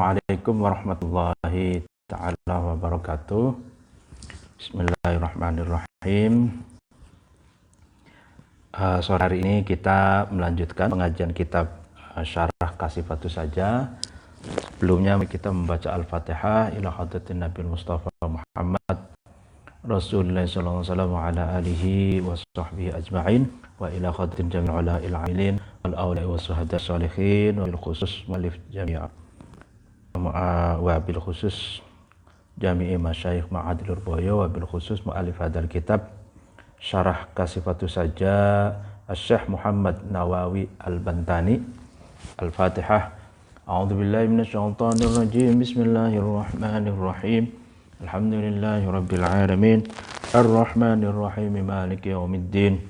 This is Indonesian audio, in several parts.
Assalamualaikum warahmatullahi ta'ala wabarakatuh. Bismillahirrahmanirrahim. Sore hari ini kita melanjutkan pengajian kitab Syarah Kasifatus Saja. Sebelumnya kita membaca Al-Fatihah ila hadratin Nabi Mustafa Muhammad Rasulullah sallallahu alaihi wasallam ala alihi wa sahbihi ajma'in wa ila hadratin jami'il ula'il amilin wal awliya wa syuhada sholihin wa bil khusus malif jami'a wa bil khusus jami'i masyayikh ma'adil urboyo wa bil khusus mu'alif hadal kitab Syarah Kasifatus Saja Syekh Muhammad Nawawi Al-Bantani. Al-Fatihah. A'udzu billahi minasyaitonir rajim. Bismillahirrahmanirrahim. Alhamdulillahi rabbil alamin. Arrahmanir rahim. Maliki yaumiddin.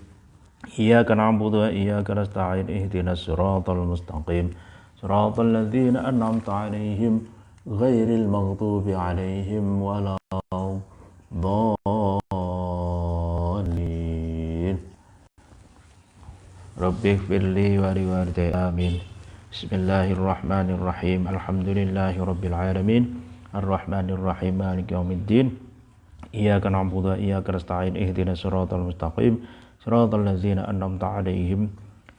Iyyaka na'budu wa iyyaka nasta'in. Ihdinas siratal mustaqim. Siratal ladzina an'amta 'alaihim ghairil maghdubi 'alaihim waladdallin. Rabbighfirli wa liwalidayya. Amin. Bismillahirrahmanirrahim. Alhamdulillahi rabbil alamin. Arrahmanir rahim. Maliki yaumiddin. Iyyaka na'budu wa iyyaka nasta'in. Ihdinas siratal mustaqim. Siratal ladzina an'amta 'alaihim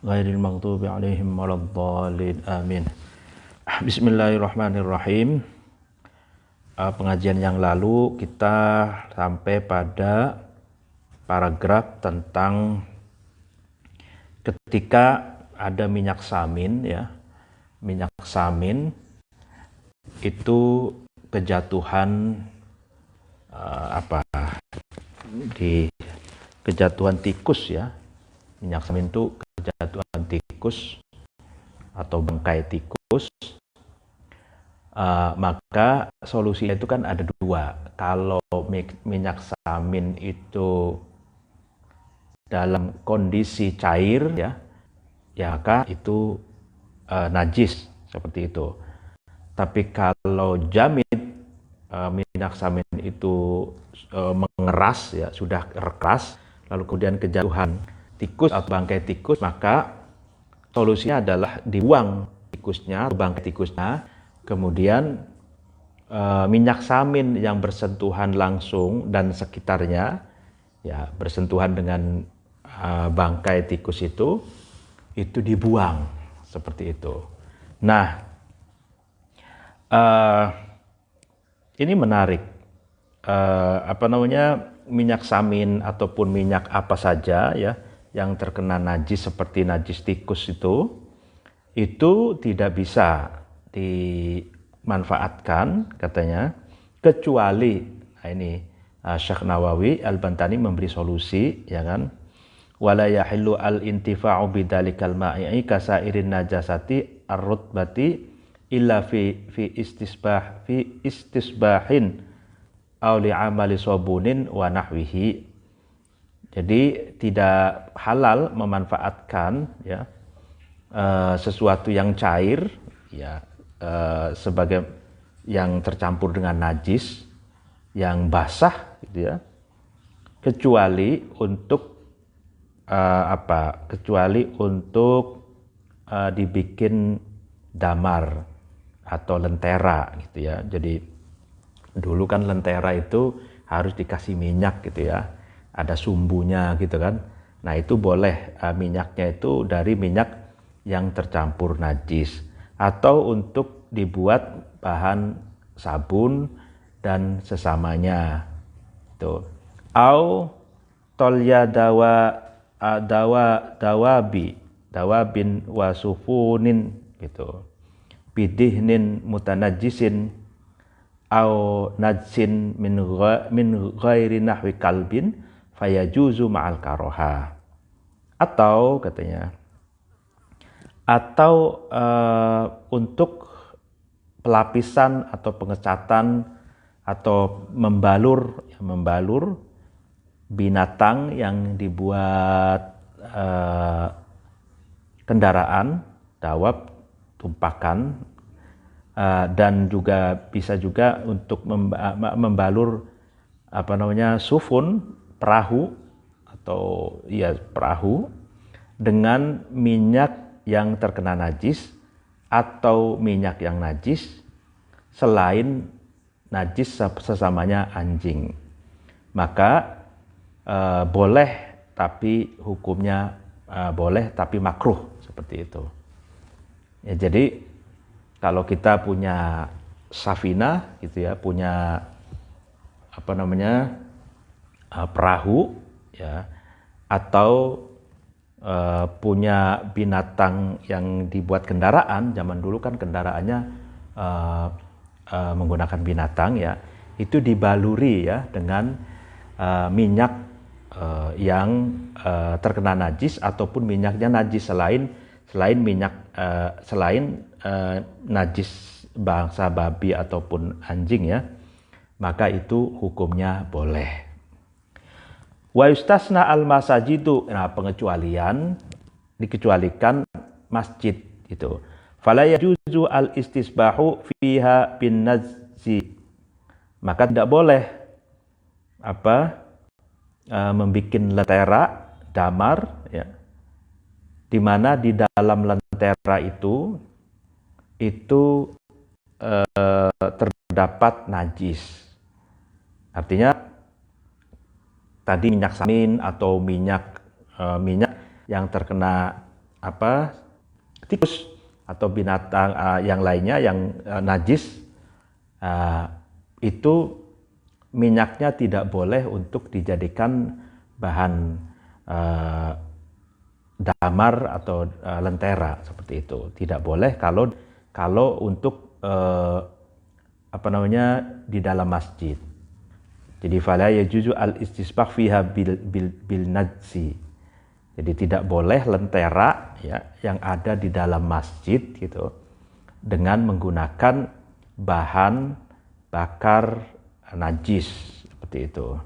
ghairil maghdubi 'alaihim waladdallin. Amin. Bismillahirrahmanirrahim. Pengajian yang lalu kita sampai pada paragraf tentang ketika ada minyak samin, ya. Minyak samin itu kejatuhan di kejatuhan tikus, ya. Minyak samin itu kejatuhan tikus atau bangkai tikus. Maka solusinya itu kan ada dua. Kalau minyak samin itu dalam kondisi cair, ya maka itu najis seperti itu. Tapi kalau jamid, minyak samin itu mengeras, ya sudah keras, lalu kemudian kejatuhan tikus atau bangkai tikus, maka solusinya adalah dibuang tikusnya, bangkai tikusnya, kemudian minyak samin yang bersentuhan langsung dan sekitarnya, ya bersentuhan dengan bangkai tikus itu dibuang seperti itu. Nah, ini menarik. Minyak samin ataupun minyak apa saja, ya yang terkena najis seperti najis tikus itu tidak bisa dimanfaatkan katanya, kecuali Syekh Nawawi Al-Bantani memberi solusi, ya kan, wala yahillu al-intifa'u bidzalikal ma'i kasairin najasati ar-rutbati illa fi istisbahin aw li amali sabunin wa nahwihi. Jadi tidak halal memanfaatkan, ya, sesuatu yang cair, ya, sebagai yang tercampur dengan najis yang basah, gitu ya, kecuali untuk dibikin damar atau lentera, gitu ya. Jadi dulu kan lentera itu harus dikasih minyak, gitu ya, ada sumbunya, gitu kan. Nah itu boleh minyaknya itu dari minyak yang tercampur najis, atau untuk dibuat bahan sabun dan sesamanya itu. Au tolya dawabin wasufunin, gitu, bidihnin mutanajjisin au najsin min ghairi nahwi kalbin fayajuzu ma'al karoha. Atau katanya, untuk pelapisan atau pengecatan atau membalur binatang yang dibuat kendaraan, dawab, tumpakan, dan juga bisa juga untuk membalur sufun, perahu dengan minyak yang terkena najis atau minyak yang najis, selain najis sesamanya anjing. Maka boleh tapi hukumnya boleh tapi makruh, seperti itu. Ya, jadi kalau kita punya safina gitu ya, punya perahu ya, atau punya binatang yang dibuat kendaraan. Zaman dulu kan kendaraannya menggunakan binatang ya, itu dibaluri ya dengan minyak yang terkena najis ataupun minyaknya najis selain minyak najis bangsa babi ataupun anjing ya, maka itu hukumnya boleh. Wa yustasna al-masajidu, nah pengecualian, dikecualikan masjid itu. Fala yajuzu al-istisbahu fiha bin nazzi, maka tidak boleh membuat lentera damar ya, di mana di dalam lentera itu terdapat najis. Artinya tadi minyak samin atau minyak yang terkena tikus atau binatang yang lainnya yang najis, itu minyaknya tidak boleh untuk dijadikan bahan damar atau lentera, seperti itu. Tidak boleh kalau untuk di dalam masjid. Jadi fala yajuzu al-istisbah fiha bil najsi. Jadi tidak boleh lentera ya yang ada di dalam masjid gitu dengan menggunakan bahan bakar najis, seperti itu.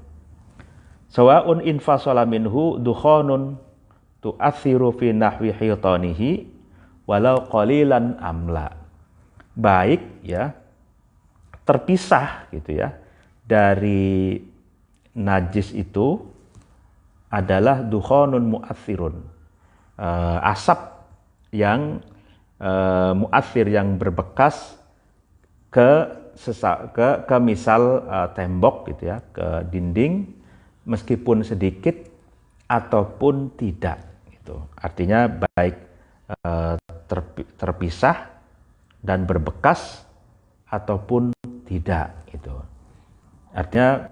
Sawa'un infasala minhu dukhanun tu'athiru fi nahwi hitanihi walau qalilan amla. Baik ya, terpisah gitu ya dari najis itu adalah dukhanun mu'athirun, asap yang mu'athir, yang berbekas ke misal tembok gitu ya, ke dinding, meskipun sedikit ataupun tidak gitu. Artinya baik terpisah dan berbekas ataupun tidak gitu. Artinya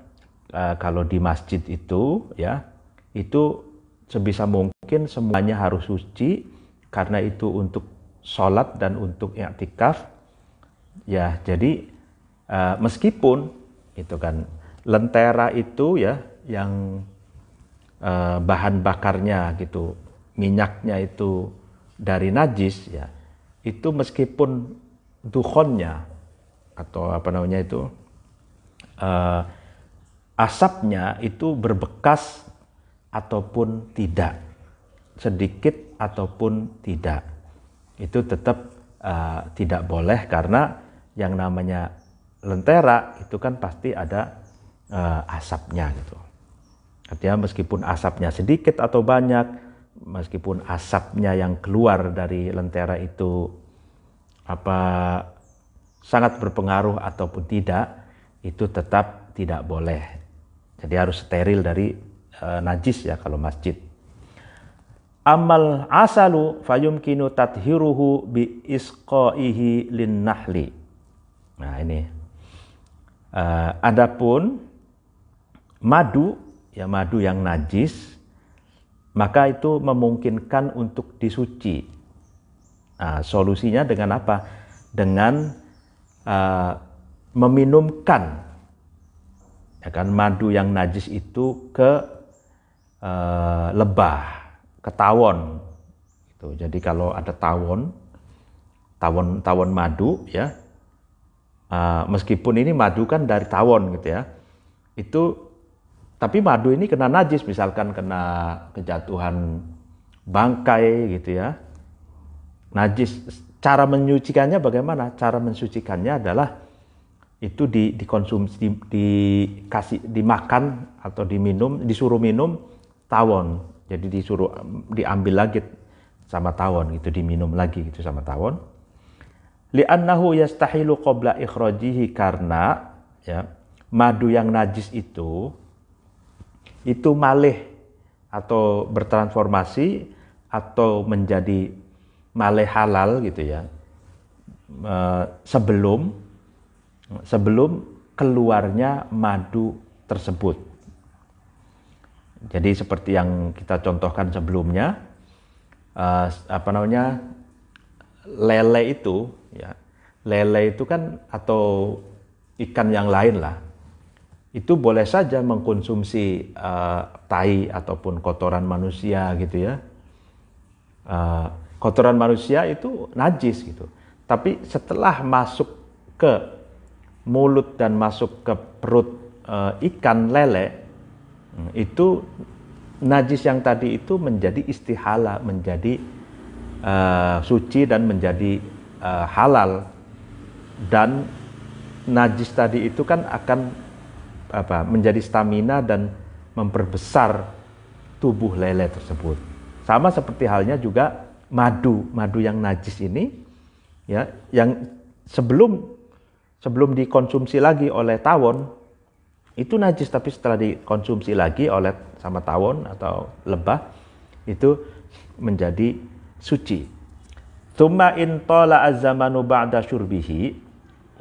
kalau di masjid itu ya, itu sebisa mungkin semuanya harus suci, karena itu untuk sholat dan untuk i'tikaf ya. Jadi meskipun itu kan lentera itu ya yang bahan bakarnya gitu, minyaknya itu dari najis ya, itu meskipun dukhonnya atau asapnya itu berbekas ataupun tidak, sedikit ataupun tidak, itu tetap tidak boleh, karena yang namanya lentera itu kan pasti ada asapnya gitu. Artinya meskipun asapnya sedikit atau banyak, meskipun asapnya yang keluar dari lentera itu sangat berpengaruh ataupun tidak, itu tetap tidak boleh. Jadi harus steril dari najis ya kalau masjid. Amal asalu fayumkinu tathiruhu bi isqaihi lin nahli. Nah ini. Adapun madu ya, madu yang najis, maka itu memungkinkan untuk disuci. Nah, solusinya dengan apa? Dengan meminumkan ya kan madu yang najis itu ke lebah, ke tawon gitu. Jadi kalau ada tawon madu ya, meskipun ini madu kan dari tawon gitu ya, itu tapi madu ini kena najis, misalkan kena kejatuhan bangkai gitu ya, najis. Cara menyucikannya bagaimana? Cara mensucikannya adalah itu dikonsumsi, dimakan atau disuruh minum tawon. Jadi diambil lagi sama tawon gitu, diminum lagi gitu sama tawon. Li'annahu yastahilu qabla ikhrajihi, karena ya, madu yang najis itu malih atau bertransformasi atau menjadi malih halal gitu ya, sebelum keluarnya madu tersebut. Jadi seperti yang kita contohkan sebelumnya, lele itu ya, lele itu kan, atau ikan yang lain lah, itu boleh saja mengkonsumsi tai ataupun kotoran manusia gitu ya. Kotoran manusia itu najis gitu. Tapi setelah masuk ke mulut dan masuk ke perut ikan lele, itu najis yang tadi itu menjadi istihala, menjadi suci dan menjadi halal. Dan najis tadi itu kan akan menjadi stamina dan memperbesar tubuh lele tersebut. Sama seperti halnya juga madu yang najis ini ya, yang sebelum dikonsumsi lagi oleh tawon itu najis, tapi setelah dikonsumsi lagi oleh sama tawon atau lebah itu menjadi suci. Tsumma in tala az-zamanu ba'da syurbihi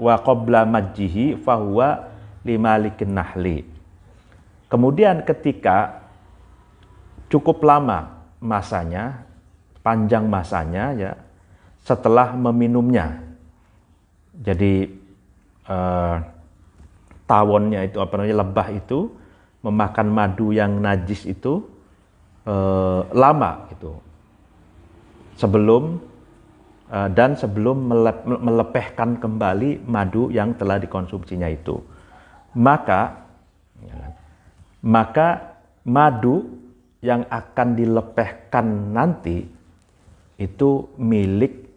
wa qabla majjihi fahuwa limalikin nahli. Kemudian ketika cukup lama masanya, panjang masanya ya, setelah meminumnya. Jadi tawonnya itu lebah itu memakan madu yang najis itu lama gitu. Sebelum melepehkan kembali madu yang telah dikonsumsinya itu. Maka madu yang akan dilepehkan nanti itu milik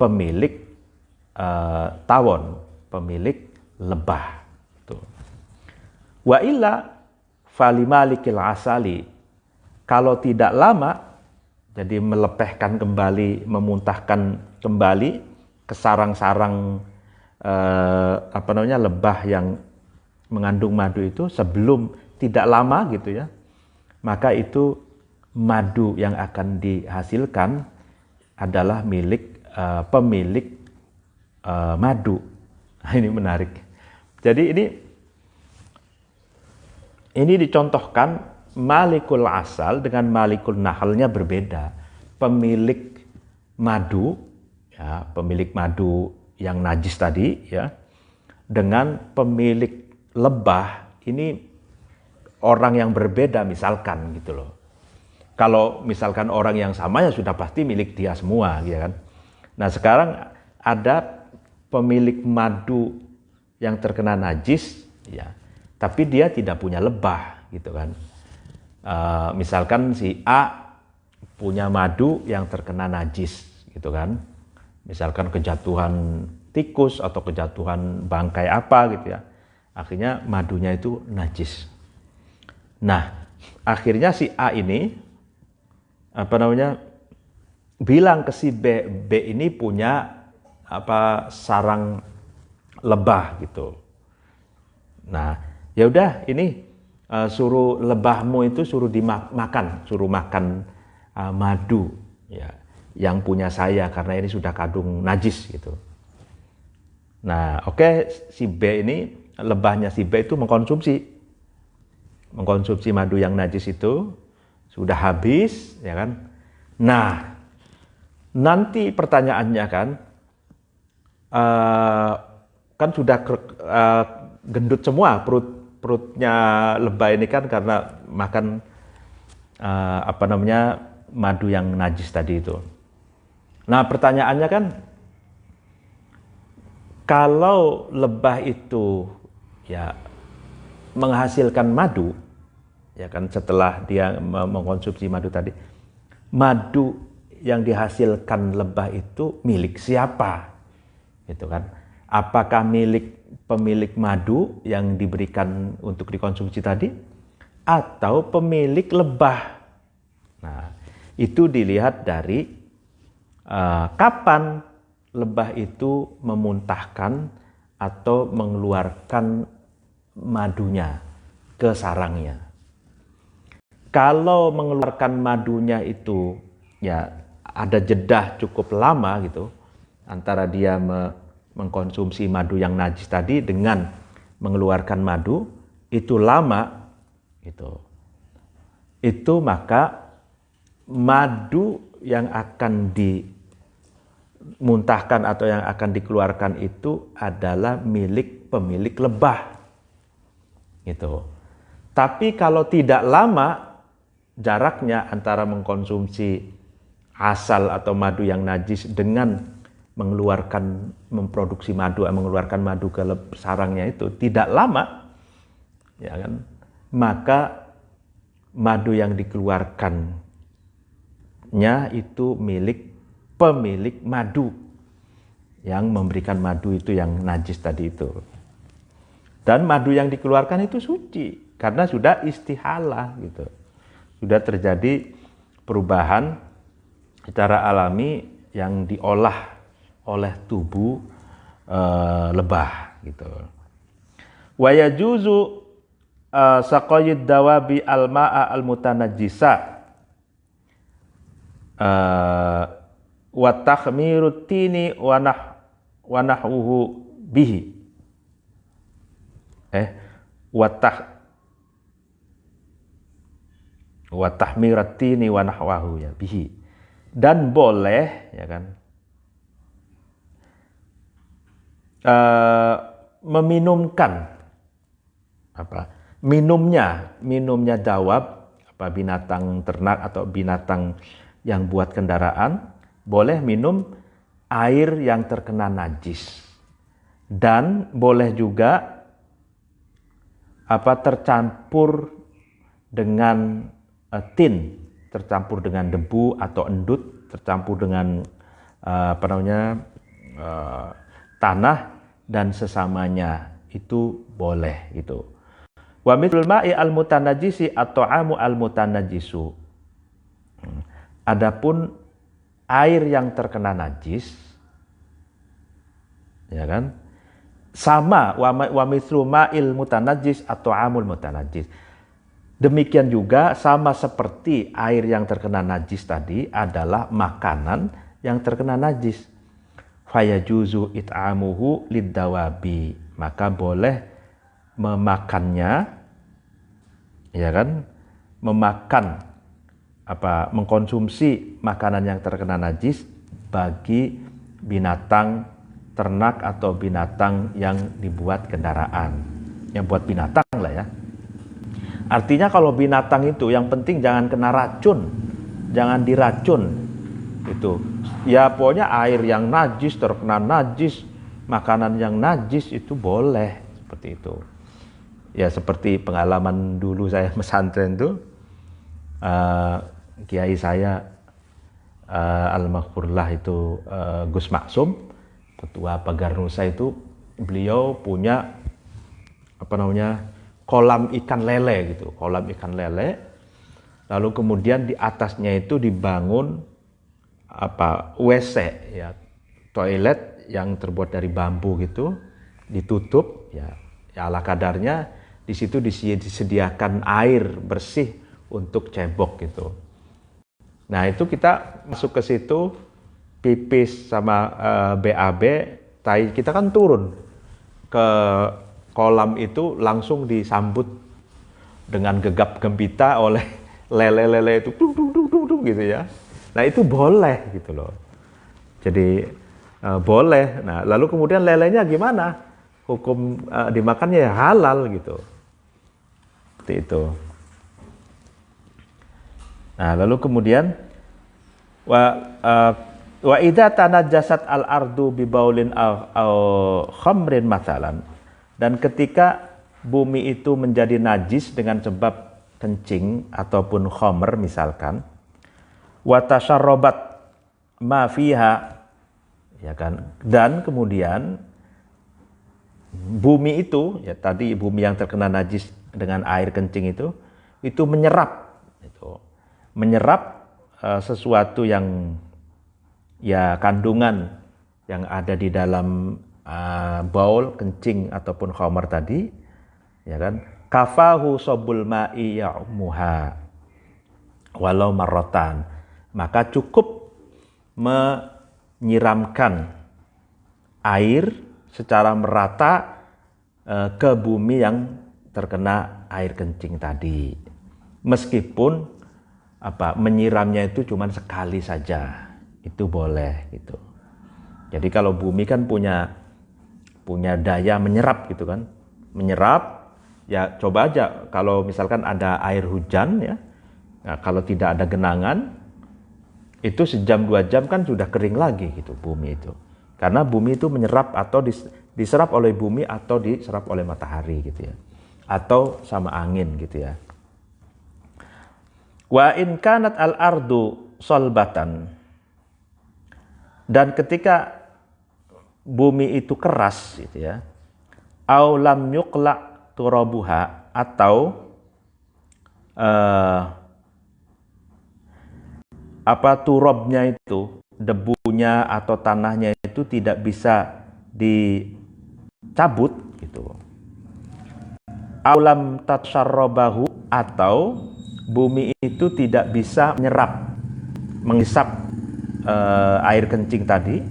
pemilik tawon, pemilik lebah. Wa illa falimalikil asali. Kalau tidak lama, jadi melepehkan kembali, memuntahkan kembali ke sarang-sarang lebah yang mengandung madu itu sebelum tidak lama gitu ya, maka itu madu yang akan dihasilkan adalah milik pemilik madu. Nah, ini menarik. Jadi ini dicontohkan malikul asal dengan malikul nahalnya berbeda. Pemilik madu ya, pemilik madu yang najis tadi ya, dengan pemilik lebah ini orang yang berbeda misalkan gitu loh. Kalau misalkan orang yang sama ya sudah pasti milik dia semua ya kan. Nah, sekarang ada pemilik madu yang terkena najis ya, tapi dia tidak punya lebah gitu kan. Misalkan si A punya madu yang terkena najis gitu kan. Misalkan kejatuhan tikus atau kejatuhan bangkai apa gitu ya. Akhirnya madunya itu najis. Nah, akhirnya si A ini bilang ke si B, B ini punya sarang lebah gitu. Nah, ya udah ini suruh lebahmu itu suruh makan madu ya, yang punya saya karena ini sudah kadung najis gitu. Nah, oke, si B ini, lebahnya si B itu mengkonsumsi madu yang najis itu, sudah habis ya kan. Nah, nanti pertanyaannya kan sudah gendut semua perutnya lebah ini kan karena makan madu yang najis tadi itu. Nah, pertanyaannya kan, kalau lebah itu ya menghasilkan madu ya kan, setelah dia mengkonsumsi madu tadi, madu yang dihasilkan lebah itu milik siapa gitu kan? Apakah milik pemilik madu yang diberikan untuk dikonsumsi tadi atau pemilik lebah? Nah, itu dilihat dari kapan lebah itu memuntahkan atau mengeluarkan madunya ke sarangnya. Kalau mengeluarkan madunya itu ya ada jeda cukup lama gitu antara dia mengkonsumsi madu yang najis tadi dengan mengeluarkan madu, itu lama gitu. Itu maka madu yang akan dimuntahkan atau yang akan dikeluarkan itu adalah milik pemilik lebah gitu. Tapi kalau tidak lama jaraknya antara mengkonsumsi asal atau madu yang najis dengan memproduksi madu, mengeluarkan madu ke sarangnya itu tidak lama, ya kan? Maka madu yang dikeluarkannya itu milik pemilik madu yang memberikan madu itu yang najis tadi itu. Dan madu yang dikeluarkan itu suci karena sudah istihalah gitu. Sudah terjadi perubahan secara alami yang diolah oleh tubuh lebah gitu. Wa yajuzu saqayid dawabi al-ma'a al-mutanajjisa wa takhmirut tini wa nahwuhu bihi. Wa tahmirat tini wa nahwahu ya bihi. Dan boleh ya kan meminumkan minumnya dawab, binatang ternak atau binatang yang buat kendaraan, boleh minum air yang terkena najis, dan boleh juga tercampur dengan tin, tercampur dengan debu atau endut, tercampur dengan tanah dan sesamanya, itu boleh itu. Wa mithlul ma'i al-mutanajjisi at-ta'amu al-mutanajjisu. Adapun air yang terkena najis, ya kan? Sama wa mithlu ma'il mutanajjis at-ta'amul mutanajjis. Demikian juga sama seperti air yang terkena najis tadi adalah makanan yang terkena najis. Fayajuzu it'amuhu lid-dawabi, maka boleh memakannya, ya kan, mengkonsumsi makanan yang terkena najis bagi binatang ternak atau binatang yang dibuat kendaraan, yang buat binatang lah ya. Artinya kalau binatang itu yang penting jangan kena racun, jangan diracun. Itu ya pokoknya air yang najis, terkena najis, makanan yang najis itu boleh, seperti itu. Ya seperti pengalaman dulu saya pesantren tuh, kiai saya almarhumlah itu Gus Maksum, ketua Pagar Nusa itu, beliau punya kolam ikan lele gitu, kolam ikan lele. Lalu kemudian di atasnya itu dibangun WC ya, toilet yang terbuat dari bambu gitu, ditutup ya ala kadarnya. Di situ disediakan air bersih untuk cebok gitu. Nah itu kita masuk ke situ, pipis sama BAB, tai kita kan turun ke kolam itu langsung disambut dengan gegap gempita oleh lele-lele itu gitu ya. Nah itu boleh gitu loh. Jadi boleh. Nah lalu kemudian lelenya gimana? Hukum dimakannya ya halal gitu. Seperti itu. Nah lalu kemudian wa idza tanajjasat al-ardu bi baulin aw khamrin mathalan, dan ketika bumi itu menjadi najis dengan sebab kencing ataupun khamr misalkan, wa tasharrabat ma fiha, ya kan, dan kemudian bumi itu ya tadi bumi yang terkena najis dengan air kencing itu menyerap sesuatu yang ya kandungan yang ada di dalam baul, kencing ataupun khamar tadi, ya kan, kafahu sobul ma'i ya'muha walau marrotan, maka cukup menyiramkan air secara merata ke bumi yang terkena air kencing tadi, meskipun menyiramnya itu cuma sekali saja, itu boleh gitu. Jadi kalau bumi kan punya daya menyerap gitu kan, menyerap. Ya coba aja kalau misalkan ada air hujan ya, nah, kalau tidak ada genangan, itu sejam 2 jam kan sudah kering lagi gitu bumi itu. Karena bumi itu menyerap atau diserap oleh bumi atau diserap oleh matahari gitu ya. Atau sama angin gitu ya. Wa in kanat al-ardu solbatan, dan ketika bumi itu keras gitu ya, au lam yuqla turabuha, atau turabnya itu, debunya atau tanahnya itu tidak bisa dicabut gitu. Au lam tatsarrabahu, atau bumi itu tidak bisa menghisap air kencing tadi,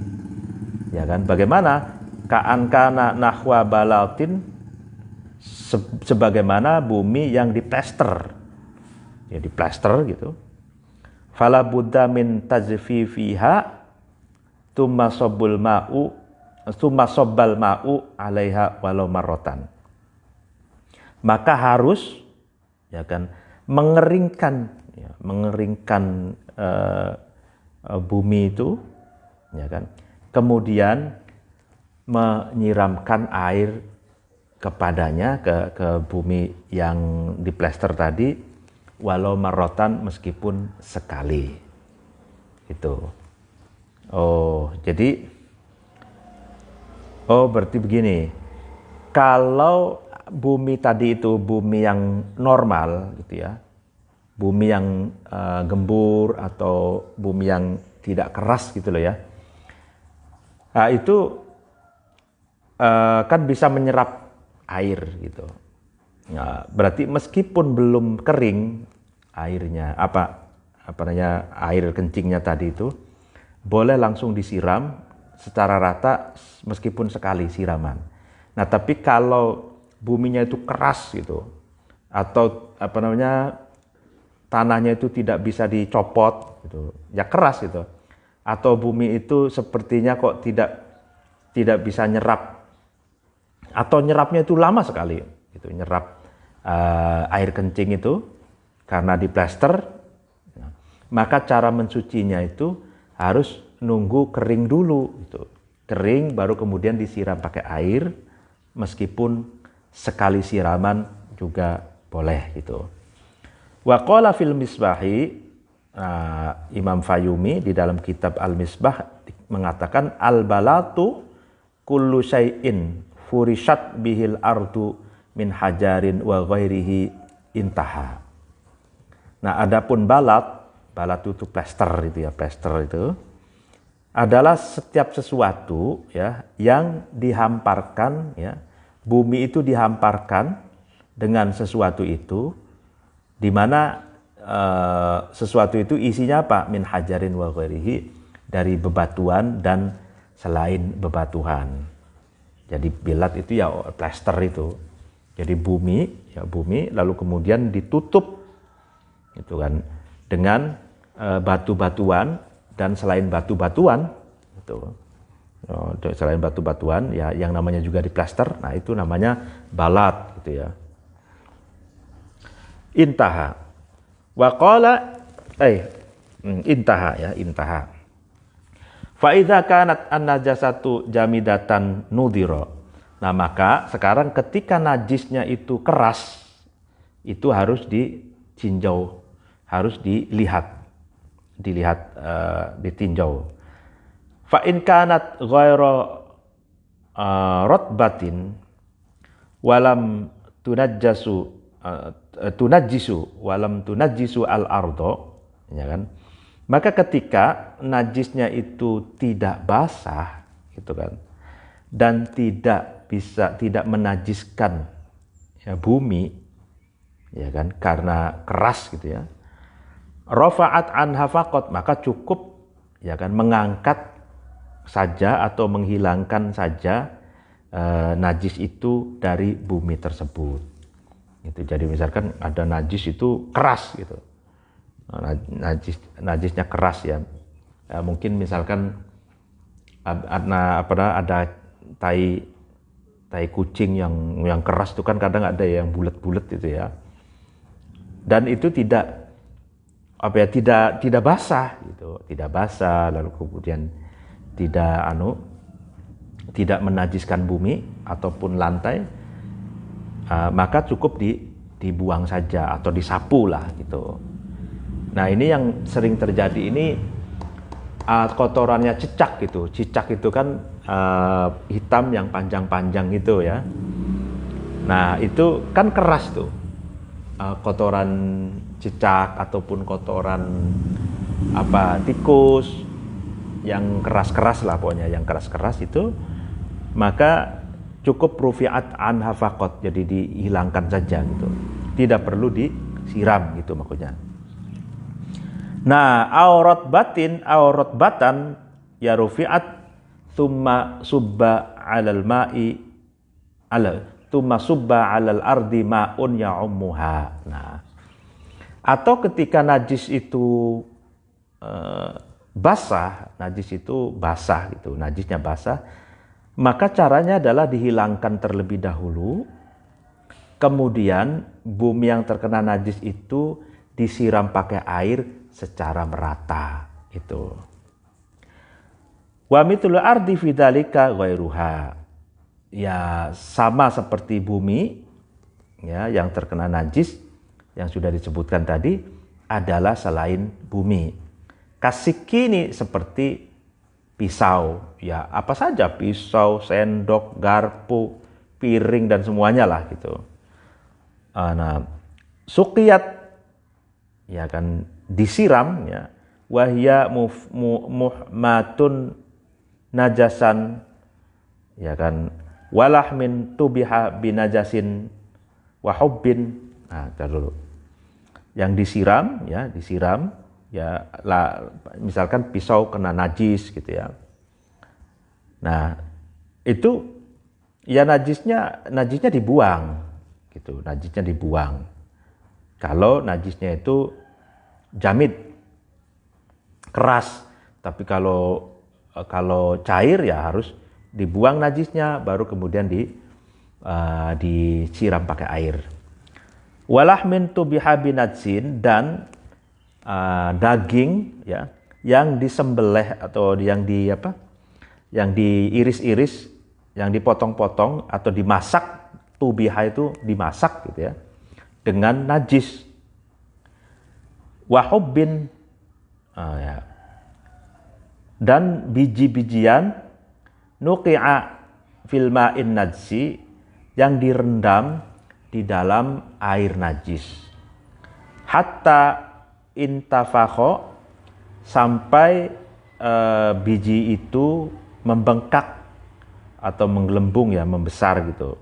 ya kan? Bagaimana? Ka'an kana nahwa balatin, sebagaimana bumi yang diplester, ya diplester gitu. Fala budda min tazfifiha tsumma sabbal ma'u 'alaiha walau marrotan. Maka harus, ya kan, mengeringkan bumi itu, ya kan, kemudian menyiramkan air kepadanya, ke bumi yang diplester tadi, walau marrotan, meskipun sekali itu. Berarti begini, kalau bumi tadi itu bumi yang normal gitu ya, bumi yang gembur atau bumi yang tidak keras gitu loh ya, nah itu kan bisa menyerap air gitu. Nah, berarti meskipun belum kering airnya, air kencingnya tadi itu, boleh langsung disiram secara rata meskipun sekali siraman. Nah, tapi kalau buminya itu keras gitu, atau tanahnya itu tidak bisa dicopot gitu, ya keras gitu, atau bumi itu sepertinya kok tidak bisa nyerap, atau nyerapnya itu lama sekali gitu, nyerap air kencing itu karena diplester, maka cara mensucinya itu harus nunggu kering dulu gitu. Kering baru kemudian disiram pakai air, meskipun sekali siraman juga boleh gitu. Wa qala fil misbahi, Imam Fayumi di dalam kitab Al-Misbah mengatakan, al-balatu kullu syai'in furishat bihil ardu min hajarin wa ghairihi intaha. Nah, adapun balat itu plester itu ya, plester itu adalah setiap sesuatu ya yang dihamparkan ya, bumi itu dihamparkan dengan sesuatu itu, di mana sesuatu itu isinya apa? Min hajarin wa ghairihi, dari bebatuan dan selain bebatuan. Jadi bilat itu ya plester itu. Jadi bumi lalu kemudian ditutup itu kan dengan batu-batuan dan selain batu-batuan itu. Selain batu-batuan ya yang namanya juga diplester. Nah, itu namanya balat gitu ya. Intaha. Wa qala intaha. Fa idza kanat an-najasatu jamidatan nudira. Nah, maka sekarang ketika najisnya itu keras, itu harus ditinjau, harus ditinjau. Fa in kanat ghairu rotbatin walam tunajjisu al-ardo, ya kan? Maka ketika najisnya itu tidak basah, gitu kan, dan tidak menajiskan ya bumi, ya kan, karena keras gitu ya, rafa'at anha faqat, maka cukup ya kan mengangkat saja atau menghilangkan saja najis itu dari bumi tersebut. Gitu. Jadi misalkan ada najis itu keras gitu, najisnya keras ya. Mungkin misalkan ada tai kucing yang keras itu kan kadang ada yang bulat-bulat gitu ya, dan itu tidak basah gitu, tidak basah, lalu kemudian tidak menajiskan bumi ataupun lantai, maka cukup dibuang saja atau disapu lah gitu. Nah ini yang sering terjadi ini, kotorannya cicak gitu. Cicak itu kan hitam yang panjang-panjang gitu ya. Nah itu kan keras tuh, kotoran cicak ataupun kotoran tikus yang keras-keras lah pokoknya, yang keras-keras itu, maka cukup rufi'at anha faqat, jadi dihilangkan saja gitu, tidak perlu disiram gitu maksudnya. Nah aurat batan ya rufi'at thumma subba 'alal ma'i thumma subba 'alal ardi ma'un ya'ummuha. Nah, atau ketika najis itu najis itu basah gitu, najisnya basah, maka caranya adalah dihilangkan terlebih dahulu, kemudian bumi yang terkena najis itu disiram pakai air secara merata itu. Wa mithlu ardi fi dzalika ghairuha. Ya sama seperti bumi ya yang terkena najis yang sudah disebutkan tadi adalah selain bumi. Kasikini seperti pisau, ya apa saja, pisau, sendok, garpu, piring dan semuanya lah gitu. Nah, suqiyat ya kan disiram ya, wahya muhmatun najasan ya kan, walah min tubiha binajasin wa hubbin. Nah, dulu. Yang disiram ya misalkan pisau kena najis gitu ya. Nah, itu ya najisnya dibuang gitu, najisnya dibuang. Kalau najisnya itu jamid, keras, tapi kalau cair ya harus dibuang najisnya, baru kemudian disiram pakai air. Walah min tubiha binajsin, dan daging ya yang disembelih atau yang diiris-iris, yang dipotong-potong atau dimasak, tubiha itu dimasak gitu ya, dengan najis. Wahubbin ya. Dan biji-bijian nuqi'a fil ma'in najsi, yang direndam di dalam air najis. Hatta intafakho, sampai biji itu membengkak atau menggelembung ya, membesar gitu.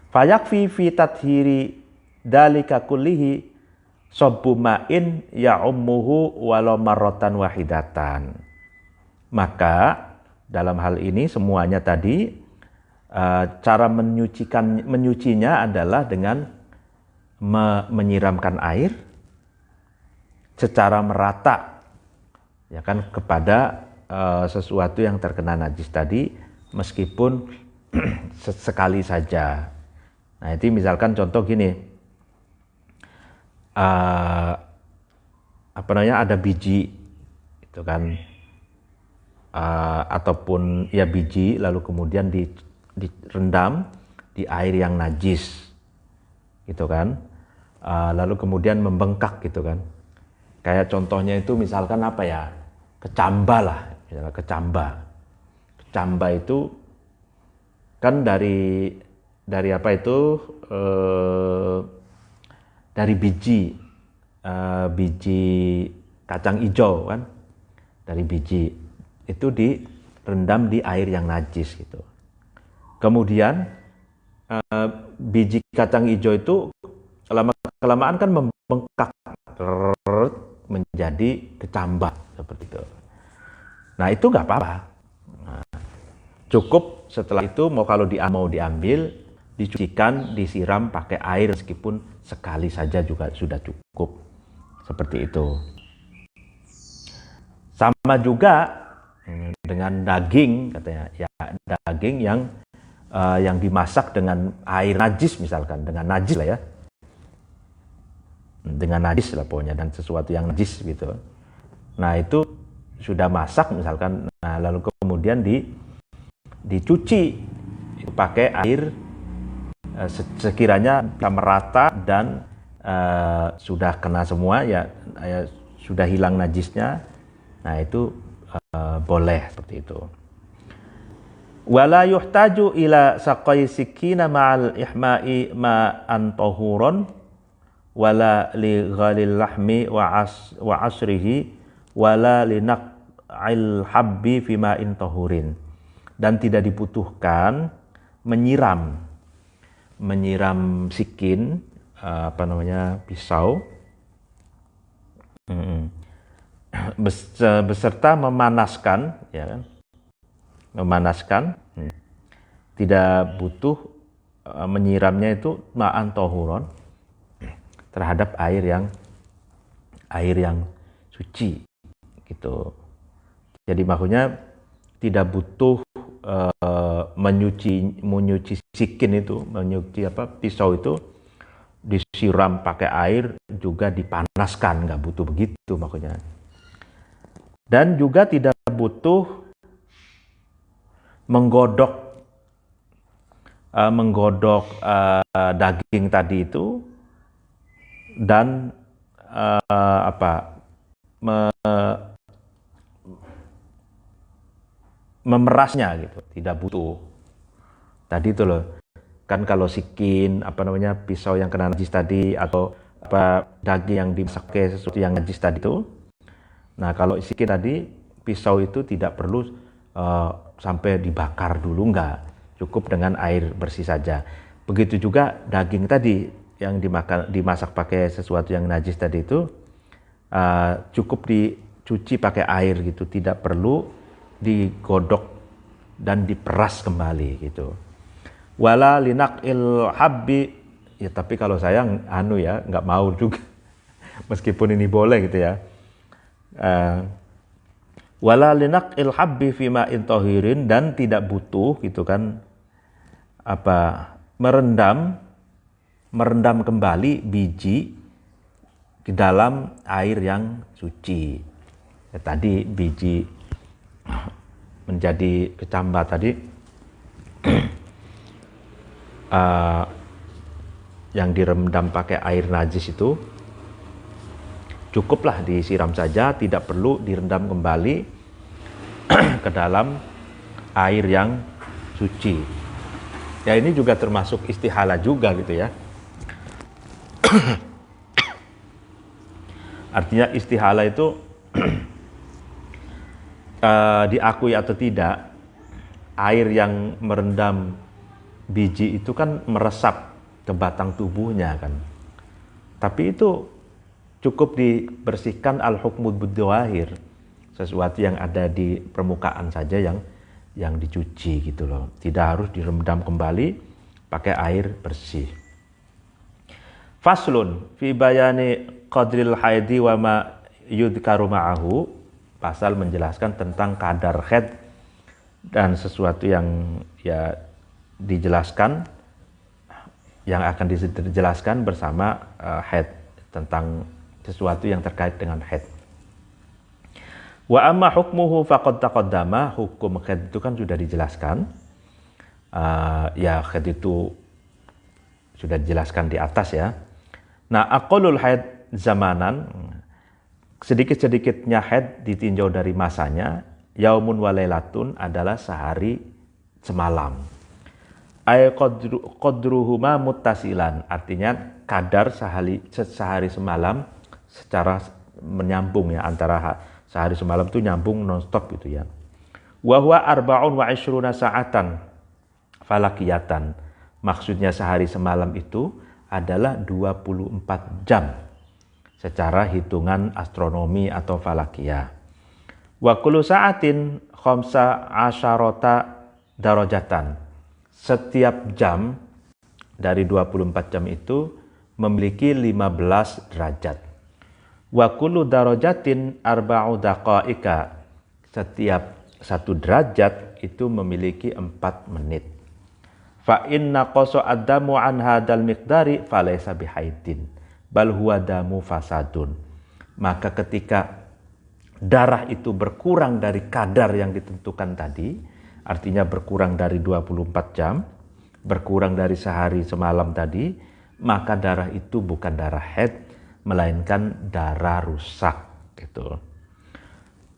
Fayakfi fi tathiri dalika kullihi sabbu ma'in ya'ummuhu walau marratan wahidatan. Maka dalam hal ini semuanya tadi cara menyucinya adalah dengan menyiramkan air secara merata ya kan kepada sesuatu yang terkena najis tadi, meskipun sekali saja. Nah, itu misalkan contoh gini, ada biji itu kan, ataupun ya biji, lalu kemudian direndam di air yang najis gitu kan, lalu kemudian membengkak gitu kan. Kayak contohnya itu misalkan kecamba lah, misalnya kecamba itu kan dari biji kacang hijau kan, dari biji itu rendam di air yang najis gitu. Kemudian biji kacang hijau itu lama-kelamaan kan membengkak menjadi kecambah seperti itu. Nah itu nggak apa-apa. Nah, cukup setelah itu mau diambil, dicucikan, disiram pakai air meskipun sekali saja juga sudah cukup. Seperti itu. Sama juga dengan daging katanya, ya daging yang dimasak dengan air najis misalkan, dengan najis lah ya. Dengan najis lah pokoknya, dan sesuatu yang najis gitu. Nah itu sudah masak misalkan, nah lalu kemudian dicuci pakai air sekiranya merata dan sudah kena semua ya, sudah hilang najisnya. Nah itu boleh seperti itu. Wala yuhtaju ila saqai sikina ma'al ihma'i ma'an tahuron wala li ghalil lahmi wa asrihi wala li naq'il habbi fi ma'in tahurin. Dan tidak dibutuhkan menyiram sikin, pisau, beserta memanaskan, ya kan? Tidak butuh menyiramnya itu ma'an tohuron terhadap air yang suci gitu. Jadi maksudnya tidak butuh menyuci sikin itu, pisau itu disiram pakai air juga dipanaskan, nggak butuh begitu maksudnya. Dan juga tidak butuh menggodok daging tadi itu dan memerasnya gitu, tidak butuh. Tadi itu loh, kan kalau sikin pisau yang kena najis tadi atau daging yang dimasak pakai sesuatu yang najis tadi itu. Nah kalau sikin tadi, pisau itu tidak perlu sampai dibakar dulu, enggak, cukup dengan air bersih saja. Begitu juga daging tadi yang dimasak pakai sesuatu yang najis tadi itu cukup dicuci pakai air gitu, tidak perlu digodok dan diperas kembali gitu. Wala linaqil habbi, ya tapi kalau saya nggak mau juga meskipun ini boleh gitu ya. Wala linaqil habbi fi ma'in tahirin, dan tidak butuh gitu kan merendam kembali biji di dalam air yang suci. Ya, tadi biji menjadi kecambah tadi yang direndam pakai air najis itu cukuplah disiram saja, tidak perlu direndam kembali ke dalam air yang suci. Ya ini juga termasuk istihala juga gitu ya. Artinya istihala itu diakui atau tidak, air yang merendam biji itu kan meresap ke batang tubuhnya kan. Tapi itu cukup dibersihkan al-hukmu bidzawahir, sesuatu yang ada di permukaan saja yang dicuci gitu loh. Tidak harus direndam kembali pakai air bersih. Faslun fi bayani qadril haidi wa ma yudhkaru ma'ahu. Pasal menjelaskan tentang kadar haid dan sesuatu yang ya dijelaskan, yang akan dijelaskan bersama haid, tentang sesuatu yang terkait dengan haid. Wa amma hukmuhu faqad taqaddama, hukum haid itu kan sudah dijelaskan. Ya haid itu sudah dijelaskan di atas ya. Nah, aqallul haid zamanan, sedikit-sedikitnya haid ditinjau dari masanya, yaumun wa lailatun adalah sehari semalam. Ay qadruhuma muttasilan, artinya kadar sehari semalam secara menyambung ya, antara sehari semalam itu nyambung nonstop gitu ya. Wa huwa arba'un wa ishruna sa'atan falakiyatan. Maksudnya sehari semalam itu adalah 24 jam secara hitungan astronomi atau falakiyah. Wa kullu sa'atin khamsa asyarata darajatan. Setiap jam dari 24 jam itu memiliki 15 derajat. Wa kullu darajatin arba'u daqaika. Setiap satu derajat itu memiliki 4 menit. Fa inna qasa ad-damu an hadzal miqdari falaysa bihaidin bal huwa damu fasadun. Maka ketika darah itu berkurang dari kadar yang ditentukan tadi, artinya berkurang dari 24 jam, berkurang dari sehari semalam tadi, maka darah itu bukan darah haid, melainkan darah rusak gitu.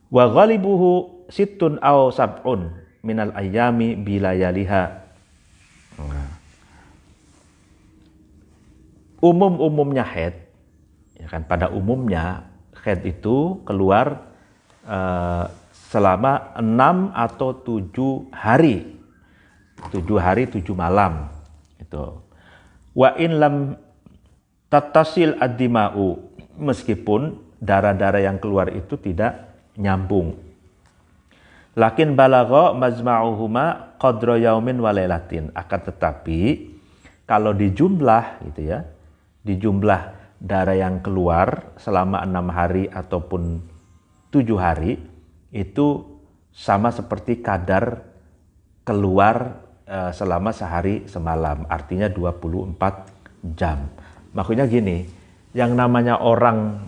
Wa ghalibuhu sittun aw sab'un minal ayyami bilayaliha. Umumnya haid, ya kan, pada umumnya haid itu keluar selama 6 atau 7 hari. 7 hari 7 malam itu. Wa in lam tattasil ad-dima'u, meskipun darah-darah yang keluar itu tidak nyambung. Lakin balagha mazma'uhuma qadra yaumin wa lailatin. Akan tetapi kalau dijumlah gitu ya, dijumlah darah yang keluar selama 6 hari ataupun 7 hari itu sama seperti kadar keluar selama sehari semalam, artinya 24 jam. Maksudnya gini, yang namanya orang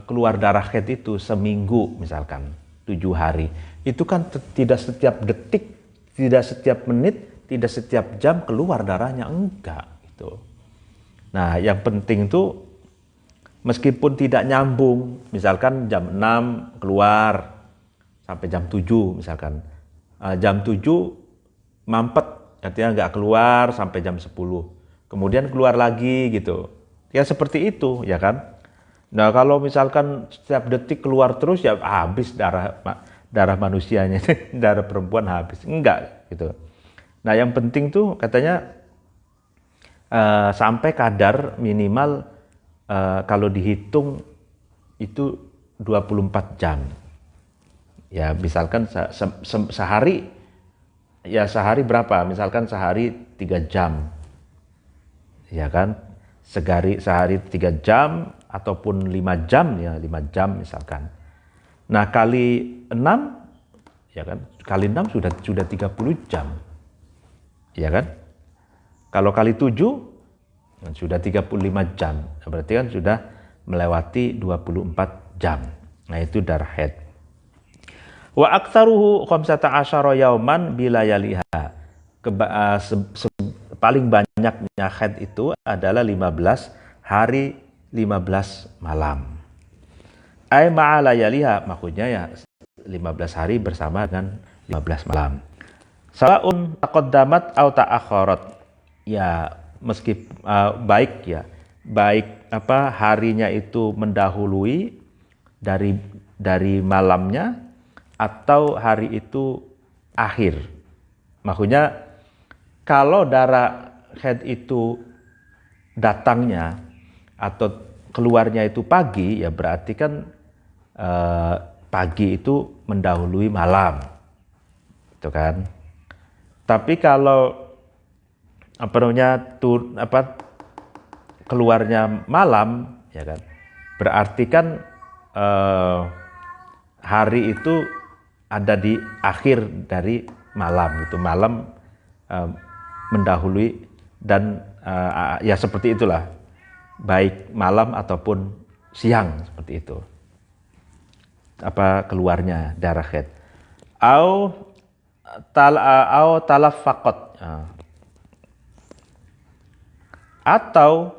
keluar darah haid itu seminggu misalkan 7 hari, itu kan tidak setiap detik, tidak setiap menit, tidak setiap jam keluar darahnya, enggak gitu. Nah, yang penting tuh meskipun tidak nyambung, misalkan jam 6 keluar sampai jam 7 misalkan. Jam 7 mampet, artinya nggak keluar sampai jam 10. Kemudian keluar lagi gitu. Ya seperti itu, ya kan? Nah, kalau misalkan setiap detik keluar terus ya habis darah manusianya, darah perempuan habis. Enggak gitu. Nah, yang penting tuh katanya sampai kadar minimal kalau dihitung itu 24 jam. Ya, misalkan sehari, ya sehari berapa? Misalkan sehari 3 jam. Ya kan? Sehari 3 jam ataupun 5 jam, ya 5 jam misalkan. Nah, kali 6, ya kan? Kali 6 sudah 30 jam. Ya kan? Kalau kali 7 sudah 35 jam. Berarti kan sudah melewati 24 jam. Nah, itu darah haid. Wa aktsaruhu 15 yauman bilayaliha. Paling banyaknya haid itu adalah 15 hari 15 malam. Ai ma'a layaliha, maksudnya ya 15 hari bersama dengan 15 malam. Sawa'un taqaddamat aw ta'akhkharat. Ya, baik harinya itu mendahului dari malamnya atau hari itu akhir. Maksudnya kalau darah haid itu datangnya atau keluarnya itu pagi, ya berarti kan pagi itu mendahului malam, itu kan. Tapi kalau keluarnya malam, ya kan, berarti kan hari itu ada di akhir dari malam, gitu. Malam mendahului dan ya seperti itulah, baik malam ataupun siang, seperti itu keluarnya darah haid. Au talaffaqat, atau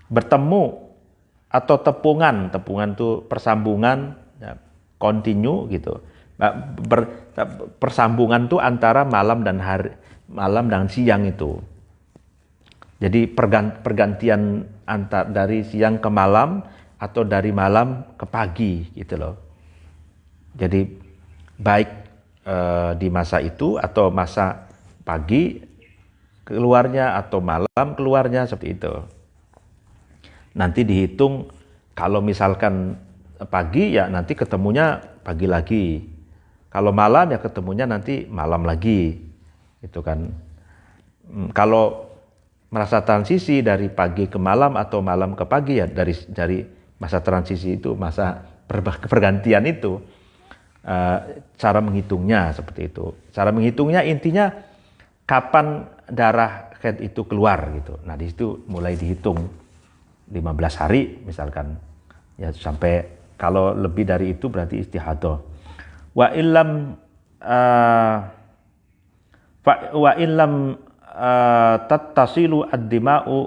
bertemu atau tepungan itu persambungan, ya, continue gitu. Persambungan itu antara malam dan siang itu. Jadi pergantian dari siang ke malam atau dari malam ke pagi gitu loh. Jadi baik di masa itu atau masa pagi keluarnya atau malam keluarnya seperti itu. Nanti dihitung kalau misalkan pagi ya nanti ketemunya pagi lagi. Kalau malam ya ketemunya nanti malam lagi. Itu kan. Kalau merasa transisi dari pagi ke malam atau malam ke pagi ya dari masa transisi itu, masa pergantian itu. Cara menghitungnya seperti itu. Cara menghitungnya intinya kapan darah haid itu keluar gitu. Nah, di situ mulai dihitung 15 hari misalkan. Ya sampai kalau lebih dari itu berarti istihadah. Wa illam tattasilu ad-dima'u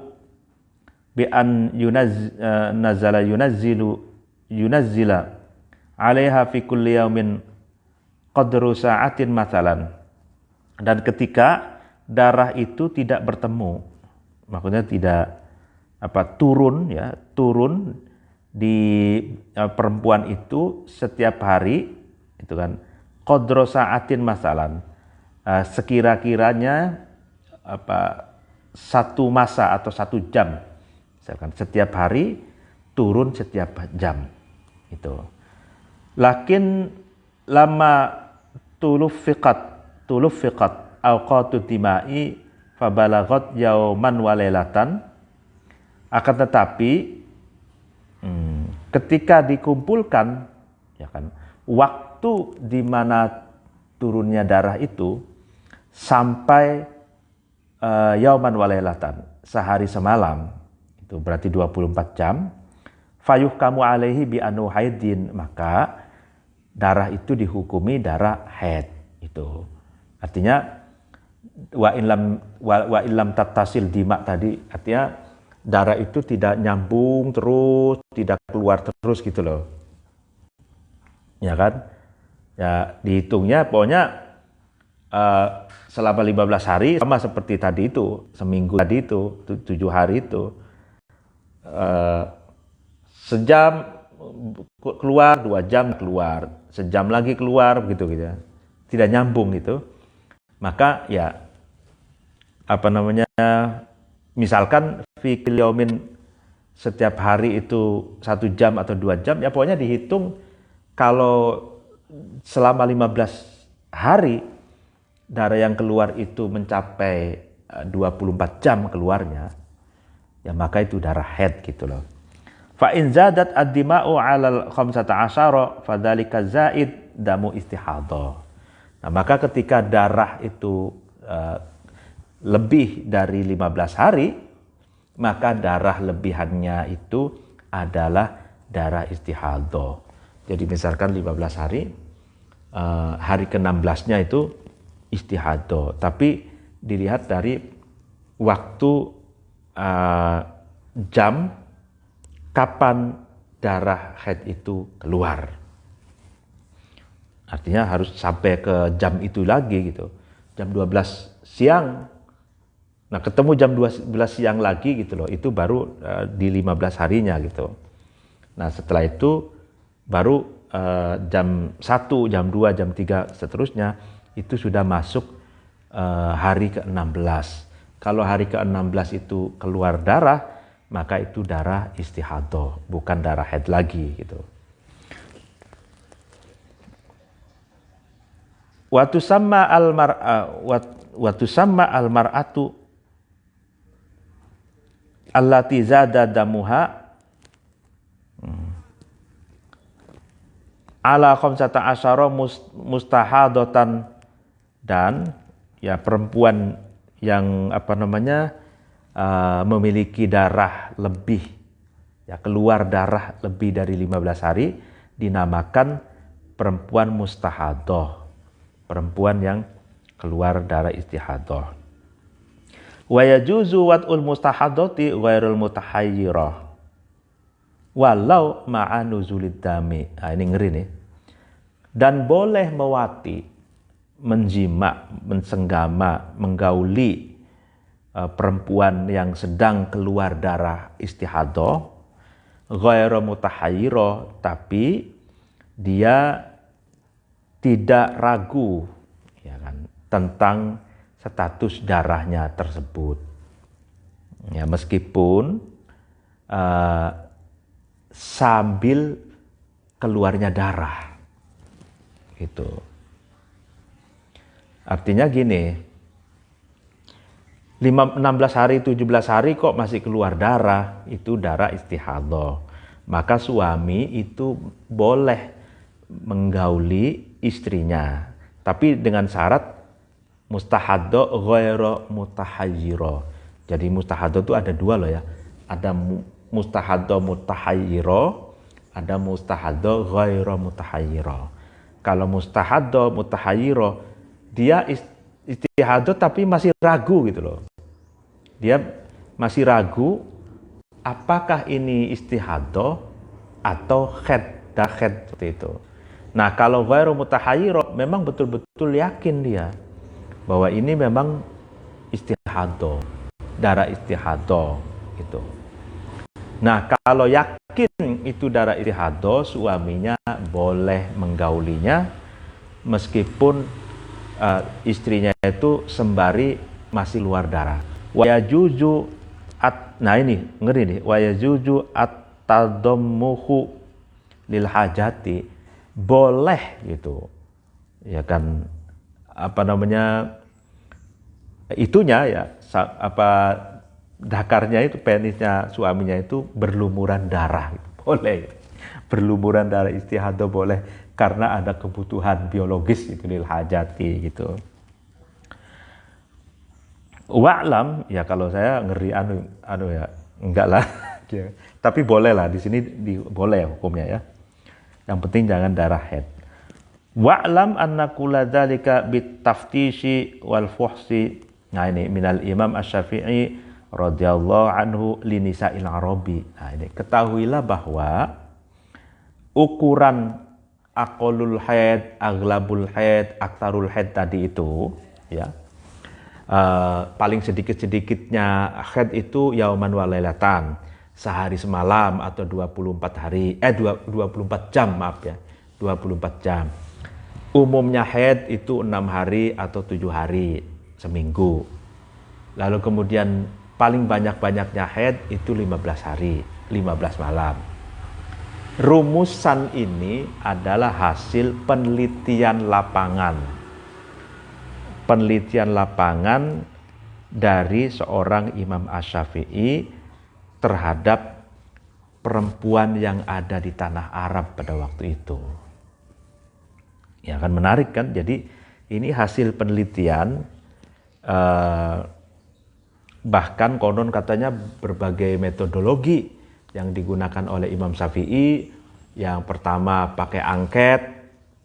bi an yunazzila 'alaiha fi kulli yaumin qadru sa'atin mathalan. Dan ketika darah itu tidak bertemu, maksudnya tidak turun di perempuan itu setiap hari, itu kan qadru sa'atin mathalan, sekira-kiranya satu masa atau 1 jam, misalkan setiap hari turun setiap jam itu. Lakin lama tulufiqat awqatu dima'i fabalagot yauman walailatan. Akan tetapi ketika dikumpulkan ya kan waktu di mana turunnya darah itu sampai yauman walailatan, sehari semalam, itu berarti 24 jam. Fayuh kamu alaihi bi anu haidin, maka darah itu dihukumi darah haid itu. Artinya wa illam tattasil dima tadi, artinya darah itu tidak nyambung terus, tidak keluar terus gitu loh. Ya kan? Ya dihitungnya pokoknya selama 15 hari sama seperti tadi itu, seminggu tadi itu, 7 hari itu. Sejam keluar, 2 jam keluar, sejam lagi keluar begitu gitu ya. Tidak nyambung gitu. Maka ya misalkan fikil yaumin, setiap hari itu 1 jam atau 2 jam, ya pokoknya dihitung kalau selama 15 hari darah yang keluar itu mencapai 24 jam keluarnya, ya maka itu darah haid gitu loh. Fa in zadat ad-dima'u 'alal 15 fadzalika zaid damu istihadah. Nah, maka ketika darah itu lebih dari 15 hari, maka darah lebihannya itu adalah darah istihadah. Jadi misalkan 15 hari, hari ke-16-nya itu istihadah. Tapi dilihat dari waktu jam kapan darah haid itu keluar. Artinya harus sampai ke jam itu lagi gitu. Jam 12 siang. Nah, ketemu jam 12 siang lagi gitu loh. Itu baru di 15 harinya gitu. Nah, setelah itu baru jam 1, jam 2, jam 3 seterusnya itu sudah masuk hari ke-16. Kalau hari ke-16 itu keluar darah, maka itu darah istihadah, bukan darah haid lagi gitu. Wa tusamma al-mar'atu allati zada damuha ala 15 mustahadatan, dan ya perempuan yang memiliki darah lebih, ya keluar darah lebih dari 15 hari dinamakan perempuan mustahadah, perempuan yang keluar darah istihadah. Wa yajuzu wad'ul mustahadati ghairul mutahayyirah walau ma'a nuzulid dami. Nah, ini ngeri nih. Dan boleh mewati, menjima, mensenggama, menggauli perempuan yang sedang keluar darah istihadah ghairu mutahayyirah, tapi dia tidak ragu ya kan tentang status darahnya tersebut. Ya, meskipun sambil keluarnya darah. Gitu. Artinya gini, 16 hari, 17 hari kok masih keluar darah, itu darah istihadhah. Maka suami itu boleh menggauli istrinya. Tapi dengan syarat mustahadhah ghairu mutahayyirah. Jadi mustahadhah itu ada dua loh ya. Ada mustahadhah mutahayyirah, ada mustahadhah ghairu mutahayyirah. Kalau mustahadhah mutahayyirah, dia istihadhah tapi masih ragu gitu loh. Dia masih ragu apakah ini istihadhah atau haid seperti itu. Nah, kalau ghairu mutahayyirah memang betul-betul yakin dia bahwa ini memang istihadhah, darah istihadhah gitu. Nah, kalau yakin itu darah istihadhah, suaminya boleh menggaulinya meskipun istrinya itu sembari masih luar darah. Wa yajuju nah ini ngeri nih, wa yajuju at-tadammuhu lil hajati, boleh gitu. Ya kan apa namanya itunya ya dakarnya itu, penisnya suaminya itu berlumuran darah gitu. Boleh berlumuran darah istihadhah boleh karena ada kebutuhan biologis itu lil hajati gitu. Wa'lam ya, kalau saya ngeri anu ya enggak lah ya. Tapi boleh lah di sini boleh hukumnya ya. Yang penting jangan darah haid. Wa'lam anna kulla dzalika bitaftishi wal fuhsi. Nah ini minal Imam Asy-Syafi'i radhiyallahu anhu li nisa'il Arabi. Nah ini ketahuilah bahwa ukuran aqallul haid, aghlabul haid, aktsarul haid tadi itu ya. Paling sedikit-sedikitnya haid itu yauman wa lailatan, sehari semalam atau 24 hari 24 jam maaf ya, 24 jam. Umumnya haid itu 6 hari atau 7 hari seminggu. Lalu kemudian paling banyak-banyaknya haid itu 15 hari, 15 malam. Rumusan ini adalah hasil penelitian lapangan. Penelitian lapangan dari seorang Imam Asy-Syafi'i terhadap perempuan yang ada di tanah Arab pada waktu itu. Ya kan menarik kan? Jadi ini hasil penelitian, bahkan konon katanya berbagai metodologi yang digunakan oleh Imam Syafi'i. Yang pertama pakai angket,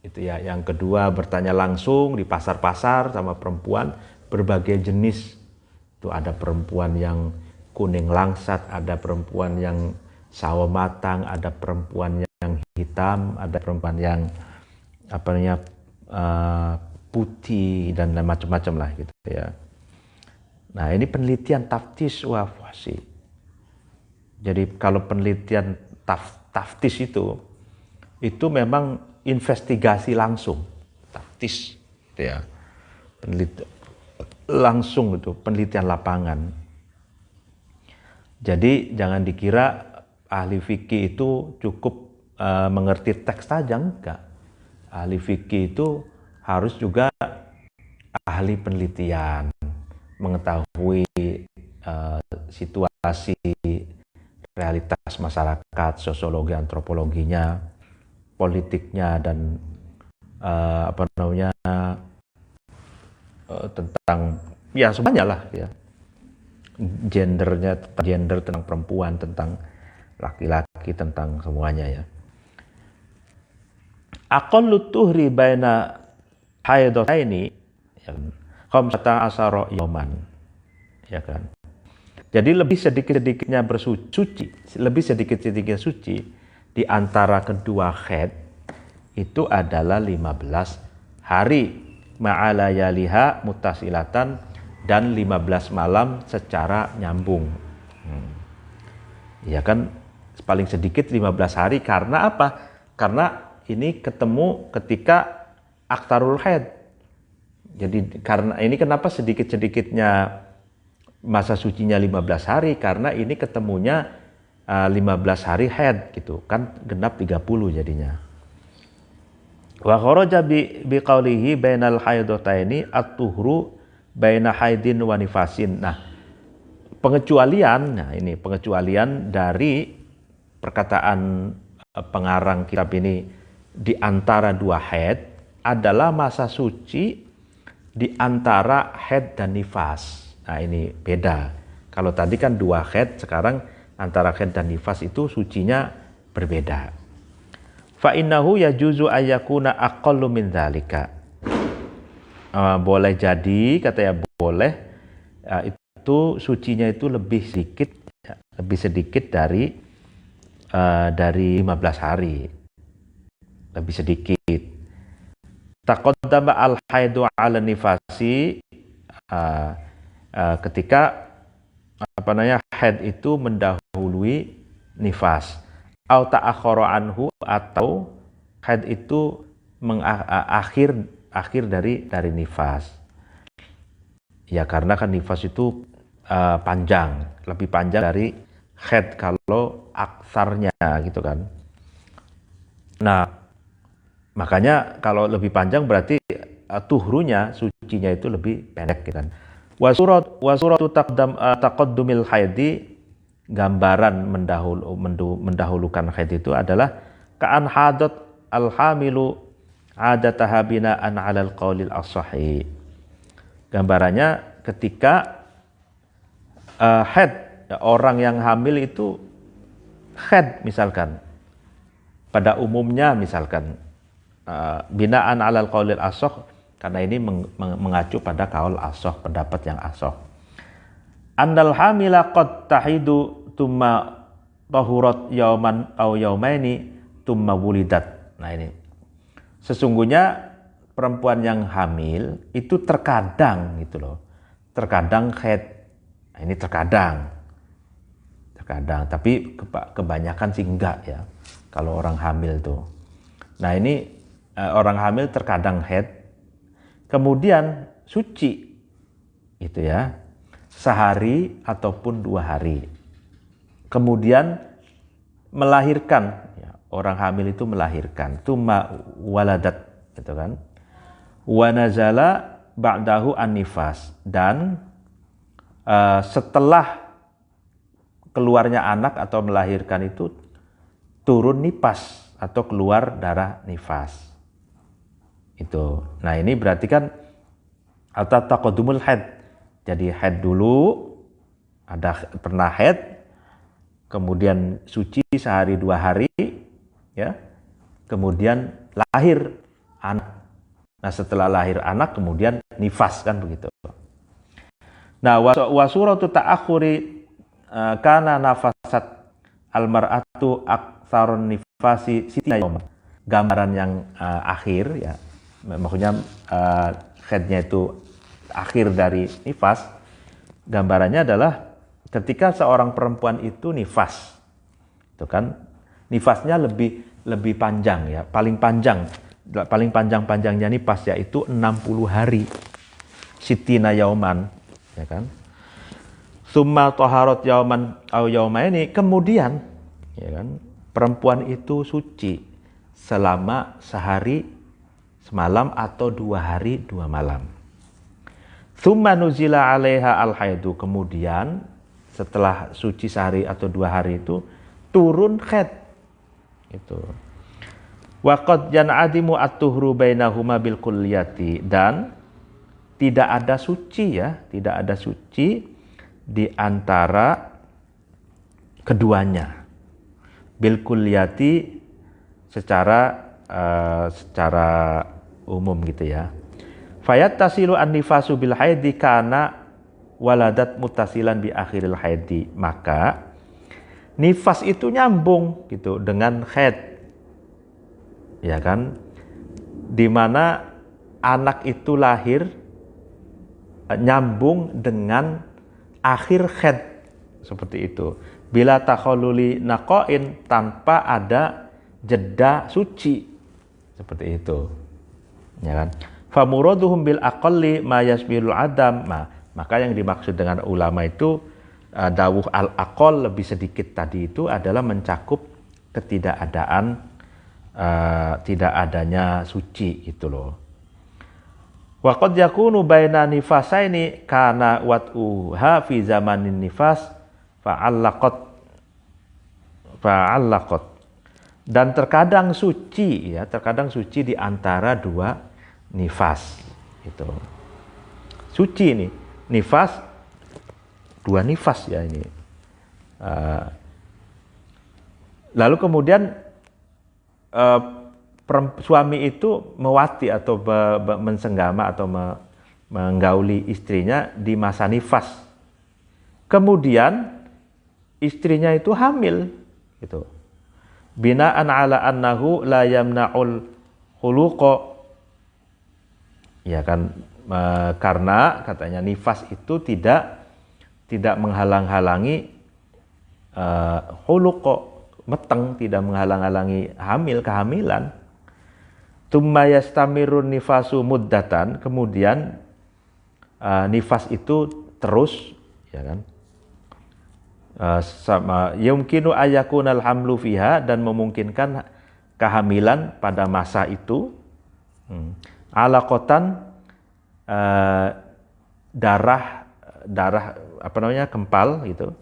itu ya. Yang kedua bertanya langsung di pasar-pasar sama perempuan berbagai jenis. Itu ada perempuan yang kuning langsat, ada perempuan yang sawo matang, ada perempuan yang hitam, ada perempuan yang putih dan macam-macam lah gitu ya. Nah, ini penelitian taftis wa fuhsi. Jadi kalau penelitian taftis itu memang investigasi langsung, taftis gitu ya. Langsung itu penelitian lapangan. Jadi jangan dikira ahli fikih itu cukup mengerti teks saja, enggak. Ahli fikih itu harus juga ahli penelitian, mengetahui situasi realitas masyarakat, sosiologi, antropologinya, politiknya, dan tentang ya semuanya lah ya, gender tentang perempuan, tentang laki-laki, tentang semuanya ya. Aqallu tuhri baina haidataini khamsata asyara yauman, ya kan. Jadi lebih sedikit-sedikitnya bersuci, lebih sedikit-sedikitnya suci di antara kedua haid itu adalah 15 hari ma'ala yaliha mutasilatan dan 15 malam secara nyambung. Ya kan, paling sedikit 15 hari karena apa? Karena ini ketemu ketika aktsarul haid. Jadi karena ini kenapa sedikit-sedikitnya masa sucinya 15 hari, karena ini ketemunya 15 hari haid gitu kan, genap 30 jadinya. Wa kharaja bi qaulihi bainal haidataini at-tuhru baina haidin wa nifasin. Nah, pengecualian dari perkataan pengarang kitab ini di antara dua haid adalah masa suci di antara haid dan nifas. Nah, ini beda. Kalau tadi kan dua haid, sekarang antara haid dan nifas itu sucinya berbeda. Fa innahu yajuzu ayyakuna aqallu min dzalika. Boleh jadi, katanya boleh, itu sucinya itu lebih sedikit dari 15 hari. Lebih sedikit. Taqaddama al-haidu 'ala nifasi, ketika haid itu mendahului nifas, au ta'akhkhara anhu, atau haid itu akhir dari nifas. Ya karena kan nifas itu lebih panjang dari haid kalau aksarnya gitu kan. Nah, makanya kalau lebih panjang berarti tuhrunya, sucinya itu lebih pendek gitu kan. Wa suratu taqaddumil haidi, gambaran mendahulukan haid itu adalah ka'an hadat alhamilu adataha bina'an 'alal qaulil as-sahih. Gambarannya ketika haid, orang yang hamil itu haid misalkan, pada umumnya misalkan bina'an 'alal qaulil as-sahih, karena ini mengacu pada kaul as-sahih, pendapat yang as-sahih. Annal hamila qad tahidu thumma tahurat yauman aw yaumaini thumma wulidat. Nah, ini sesungguhnya perempuan yang hamil itu terkadang gitu loh, terkadang haid. Nah, ini terkadang, tapi kebanyakan sih enggak ya kalau orang hamil tuh. Nah, ini orang hamil terkadang haid, kemudian suci itu ya, sehari ataupun 2 hari. Kemudian melahirkan, ya, orang hamil itu melahirkan, tsumma waladat gitu kan. Wa nazala ba'dahu an-nifas, dan setelah keluarnya anak atau melahirkan itu turun nifas atau keluar darah nifas. Itu. Nah, ini berarti kan taqaddumul haid. Jadi haid dulu, pernah haid, kemudian suci sehari 2 hari, ya. Kemudian lahir anak. Nah, setelah lahir anak kemudian nifas kan begitu. Nah, wa suratu ta'akhuri kana nafasat almar'atu aktsarun nifasi sittina yawman. Gambaran yang akhir ya, maksudnya haidnya itu akhir dari nifas, gambarannya adalah ketika seorang perempuan itu nifas, itu kan nifasnya lebih panjang ya, paling panjangnya nifas yaitu 60 hari, sittina yauman, ya kan. Summa taharat yauman au yaumaini, kemudian ya kan perempuan itu suci selama sehari semalam atau 2 hari 2 malam. Tsumma nuzila 'alaiha al-haidu, kemudian setelah suci sehari atau 2 hari itu turun haid. Itu. Wa qad yan'adimu at-tuhru bainahuma bil kulliyati, dan tidak ada suci di antara keduanya. Bil kulliyati secara umum gitu ya. Fayattasilu an-nifasu bil haidi kana waladat muttasilan bi akhiril haidi, maka nifas itu nyambung gitu dengan haid, ya kan, di mana anak itu lahir nyambung dengan akhir haid, seperti itu. Bila takhalluli naqain, tanpa ada jeda suci, seperti itu. Ya kan? Famuraduhum bil aqalli ma yasbihul adam. Maka yang dimaksud dengan ulama itu dawuh al-aqall lebih sedikit tadi itu adalah mencakup ketidakadaan tidak adanya suci gitu loh. Wa qad yakunu baina nifasaini kana wat'uha fi zamanin nifas fa'allaqat dan terkadang suci di antara dua nifas itu. Suci ini nifas, dua nifas ya ini. Lalu kemudian suami itu mewati atau mensenggama atau menggauli istrinya di masa nifas. Kemudian istrinya itu hamil gitu. Bina'an ala annahu la yamna'ul khuluqa. Ya kan, karena katanya nifas itu tidak menghalang-halangi khuluqa, meteng, tidak menghalang-halangi kehamilan. Tsumma yastamirun nifasu muddatan, kemudian nifas itu terus, ya kan? Sama yumkinu ayakunal hamlu fiha, dan memungkinkan kehamilan pada masa itu. Alaqatan darah apa namanya, kempal gitu,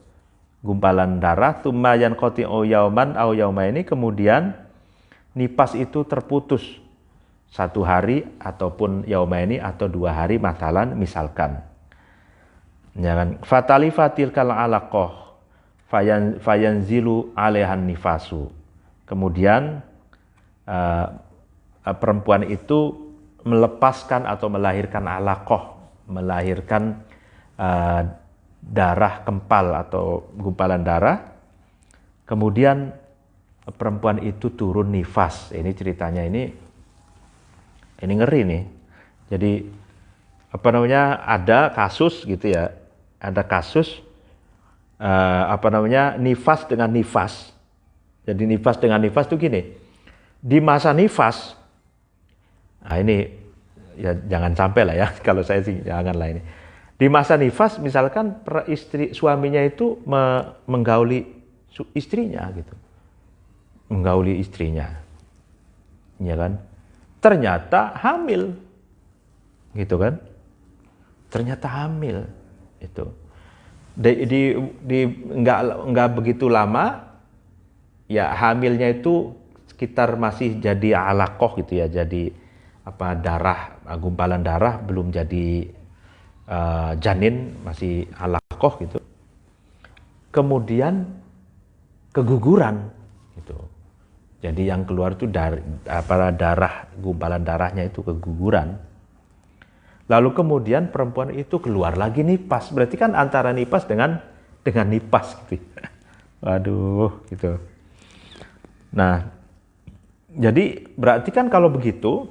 gumpalan darah. Tsumma yanqati'u yauman aw yaumaini, kemudian nifas itu terputus 1 hari ataupun yaumaini atau 2 hari misalkan. Ya kan? Fatalifatil kal alaqah fayanzilu alaihan nifasu. Kemudian perempuan itu melepaskan atau melahirkan alaqah, melahirkan darah kempal atau gumpalan darah. Kemudian perempuan itu turun nifas. Ini ceritanya ini ngeri nih. Jadi apa namanya, ada kasus gitu ya, ada kasus nifas dengan nifas. Jadi nifas dengan nifas itu gini, di masa nifas, nah ini ya jangan sampai lah ya, kalau saya sih janganlah ini. Di masa nifas misalkan suaminya itu menggauli istrinya gitu, menggauli istrinya, ya kan? Ternyata hamil, gitu kan? Ternyata hamil itu. Nggak begitu lama ya, hamilnya itu sekitar masih jadi alaqah gitu ya, jadi darah, gumpalan darah, belum jadi janin, masih alaqah gitu. Kemudian keguguran gitu. Jadi yang keluar itu darah, gumpalan darahnya itu keguguran. Lalu kemudian perempuan itu keluar lagi nifas. Berarti kan antara nifas dengan nifas gitu. Waduh, gitu. Nah, jadi berarti kan kalau begitu,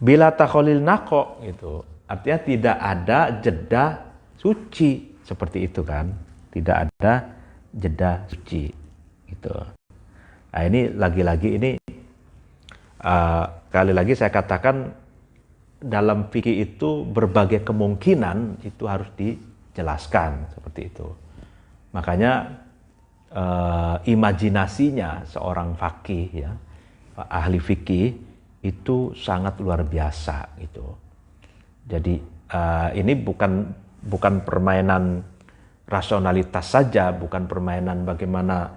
bila takholil naqo gitu, artinya tidak ada jeda suci, seperti itu kan. Tidak ada jeda suci gitu. Nah, ini lagi-lagi ini kali lagi saya katakan, dalam fikih itu berbagai kemungkinan itu harus dijelaskan seperti itu. Makanya imajinasinya seorang faqih ya, ahli fikih itu sangat luar biasa gitu. Jadi ini bukan permainan rasionalitas saja, bukan permainan bagaimana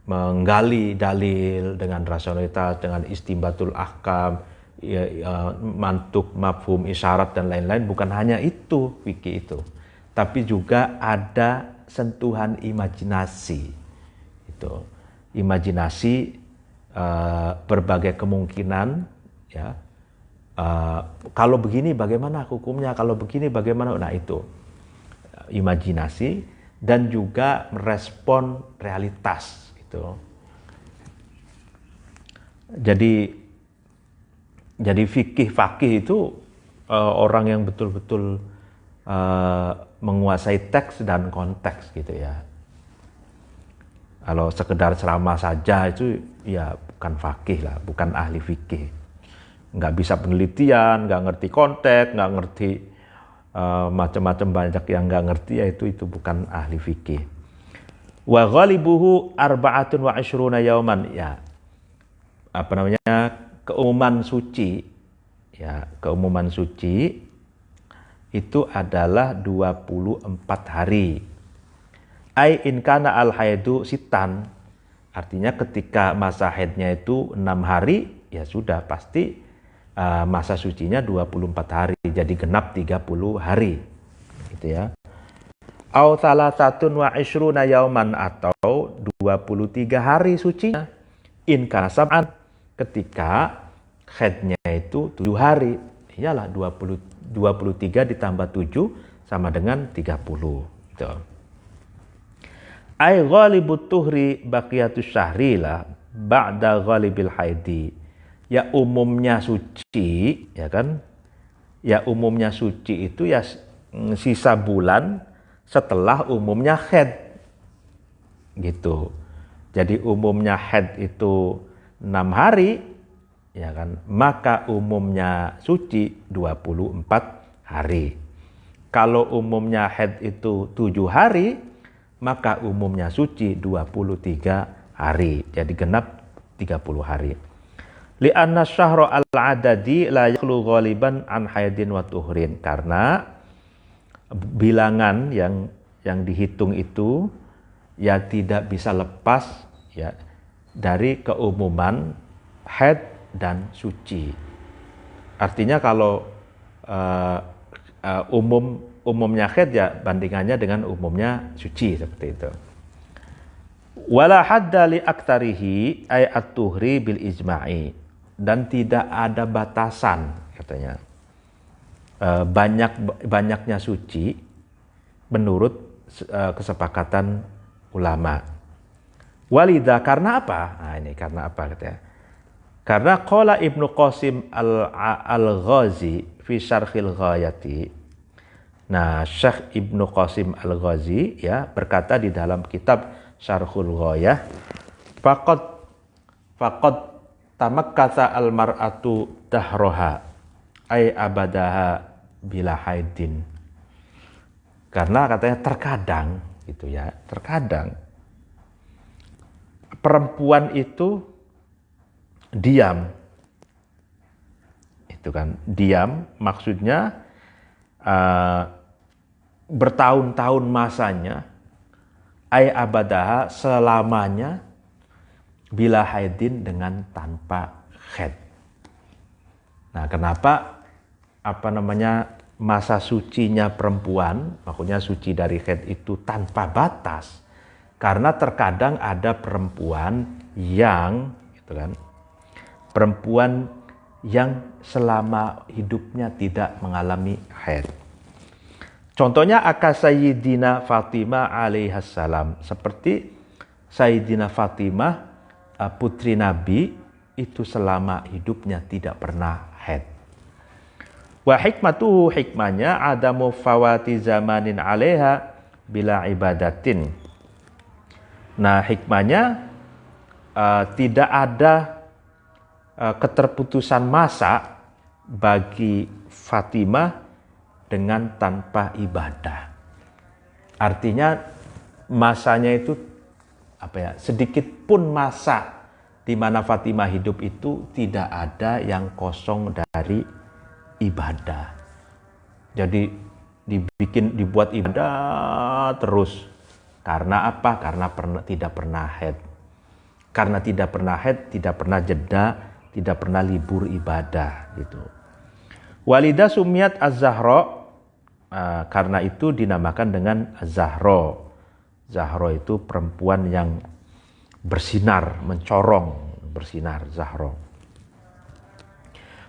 menggali dalil dengan rasionalitas, dengan istinbatul ahkam, mantuk, mafhum, isyarat dan lain-lain. Bukan hanya itu fikih itu, tapi juga ada sentuhan imajinasi. Itu imajinasi berbagai kemungkinan ya. Kalau begini bagaimana hukumnya? Kalau begini bagaimana? Nah, itu imajinasi dan juga merespon realitas gitu. Jadi fakih itu orang yang betul-betul menguasai teks dan konteks gitu ya. Kalau sekedar ceramah saja itu ya bukan faqih lah, bukan ahli fikih. Nggak bisa penelitian, nggak ngerti konteks, nggak ngerti macam-macam, banyak yang nggak ngerti, ya itu bukan ahli fikih. Wa ghalibuhu arba'atun wa ashruna yauman, ya apa namanya, keumuman suci, ya keumuman suci itu adalah 24 hari. Ai in kana al haidu sitan, artinya ketika masa haidnya itu 6 hari, ya sudah pasti masa sucinya 24 hari, jadi genap 30 hari gitu ya. Au salasatun wa ishruna yauman, atau 23 hari sucinya. In kana sab'an, ketika haidnya itu 7 hari, iyalah 23 ditambah 7 sama dengan 30 gitu. Ai ghalibut tuhri baqiyatus syahri lah ba'da ghalibil haidi. Ya umumnya suci, ya kan? Ya umumnya suci itu ya sisa bulan setelah umumnya haid. Gitu. Jadi umumnya haid itu 6 hari, ya kan? Maka umumnya suci 24 hari. Kalau umumnya haid itu 7 hari, maka umumnya suci 23 hari. Jadi genap 30 hari. Li'anna syahra al-adadi la yakhlu ghaliban an haidin wa tuhrin. Karena bilangan yang dihitung itu ya tidak bisa lepas ya dari keumuman haid dan suci. Artinya kalau umumnya haid ya bandingannya dengan umumnya suci, seperti itu. Wala hadda li aktarihi ay at-tuhri bil ijma'i, dan tidak ada batasan katanya banyaknya suci menurut kesepakatan ulama. Walidha, karena apa? Nah ini karena apa katanya? Karena qala Ibnu Qasim al-Ghazi fi Syarhil Ghayati. Nah, Syekh Ibnu Qasim al-Ghazi ya berkata di dalam kitab Syarhul Ghayah, faqad tamakkatha al-mar'atu dahroha ay abadaha bila haidin. Karena katanya terkadang gitu ya, terkadang perempuan itu diam. Itu kan diam maksudnya bertahun-tahun masanya, ay abadaha selamanya, bila haidin dengan tanpa haid. Nah, kenapa masa sucinya perempuan, maksudnya suci dari haid itu tanpa batas? Karena terkadang ada perempuan yang gitu kan, perempuan yang selama hidupnya tidak mengalami haid. Contohnya Sayyidina Fatimah alaihassalam, seperti Sayyidina Fatimah putri Nabi itu selama hidupnya tidak pernah haid. Wa hikmatuhu, hikmahnya adamu fawati zamanin alaiha bila ibadatin. Nah, hikmahnya tidak ada keterputusan masa bagi Fatimah dengan tanpa ibadah. Artinya masanya itu sedikit pun masa di mana Fatimah hidup itu tidak ada yang kosong dari ibadah. Jadi dibuat ibadah terus. Karena apa? Karena tidak pernah haid. Karena tidak pernah haid, tidak pernah jeda, tidak pernah libur ibadah gitu. Walidah sumiyat az-Zahra, karena itu dinamakan dengan az-Zahra. Zahra itu perempuan yang bersinar, mencorong, bersinar, Zahra.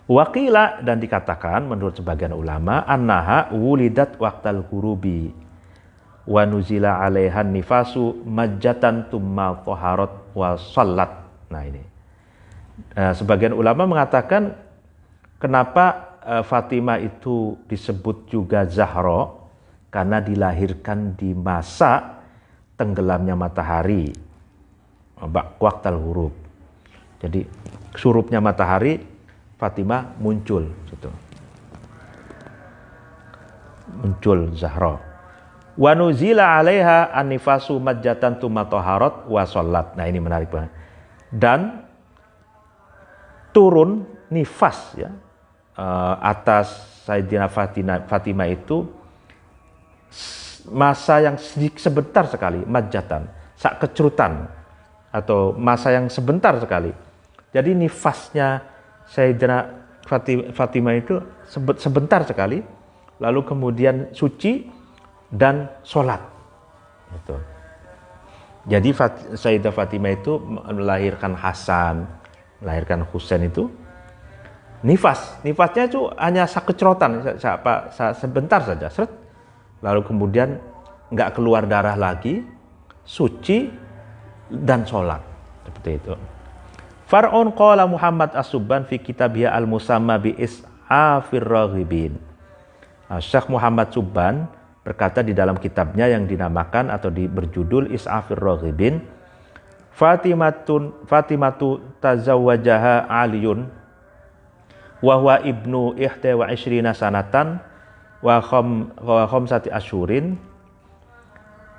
Waqila, dan dikatakan menurut sebagian ulama, annaha wulidat waqtal ghurubi wa nuzila 'alaihan nifasu majjatan tumma taharat wa shallat. Nah ini. Sebagian ulama mengatakan kenapa Fatimah itu disebut juga Zahra, karena dilahirkan di masa tenggelamnya matahari. waqtal ghurub. Jadi surupnya matahari Fatimah muncul gitu. Muncul Zahra. Wa nuzila 'alaiha an-nifasu majjatan tsumma taharat wa shallat. Nah, ini menarik banget. Dan turun nifas ya atas Sayyidina Fatimah itu masa yang sebentar sekali, majjatan, sak kecrutan atau masa yang sebentar sekali. Jadi nifasnya Sayyidina Fatimah itu sebentar sekali, lalu kemudian suci dan sholat. Gitu. Jadi Sayyidah Fatimah itu melahirkan Hasan, melahirkan Husain itu nifasnya itu hanya sakecrotan, sebentar saja, seret. Lalu kemudian nggak keluar darah lagi, suci dan sholat, seperti itu. Far'un qala Muhammad As-Subban fi kitabiyya al-musamma bi Is'afir Raghibin. Syekh Muhammad Subban berkata di dalam kitabnya yang dinamakan atau berjudul Is'afir Raghibin, Fatimatu tazawwajaha Aliyun wa huwa ibnu 21 sanatan wa khamsati asyurin.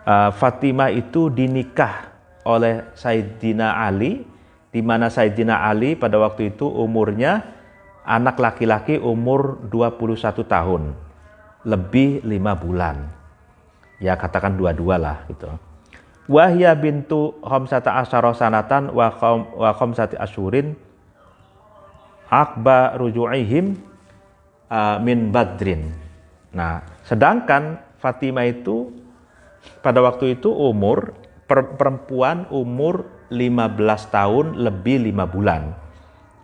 Fatimah itu dinikah oleh Sayyidina Ali, di mana Sayyidina Ali pada waktu itu umurnya anak laki-laki umur 21 tahun, lebih 5 bulan. Ya katakan 22 lah gitu. Wahya bintu khamsata asyara sanatan wa khamsati asyurin akba ruju'ihim min badrin. Nah, sedangkan Fatimah itu pada waktu itu umur perempuan umur 15 tahun lebih 5 bulan.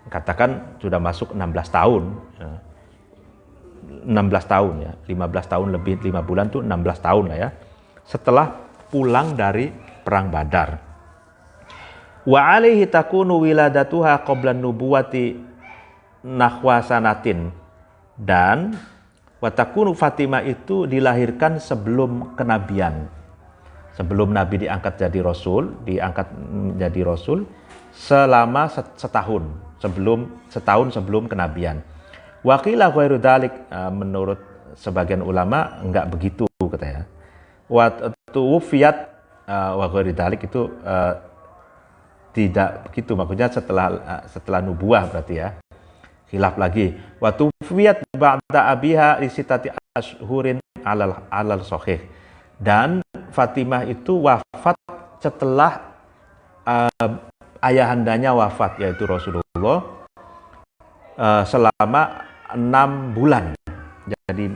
Katakan sudah masuk 16 tahun. 16 tahun ya. 15 tahun lebih 5 bulan itu 16 tahun lah ya. Setelah pulang dari perang Badar. Wa alaihi takunu wiladatuha qabla nubuwati nahwa sanatin. Dan watakunu Fatimah itu dilahirkan sebelum kenabian. Sebelum Nabi diangkat jadi Rasul, selama setahun sebelum kenabian. Waqilah ghairu dzalik, menurut sebagian ulama enggak begitu katanya. Wa tuwfiyat wa ghairu dzalik itu tidak begitu, maksudnya setelah nubuah berarti ya. Khilaf lagi. Wa tuwfiyat ba'da abiha li sitati ashhurin alal sahih. Dan Fatimah itu wafat setelah ayahandanya wafat, yaitu Rasulullah, selama 6 bulan. Jadi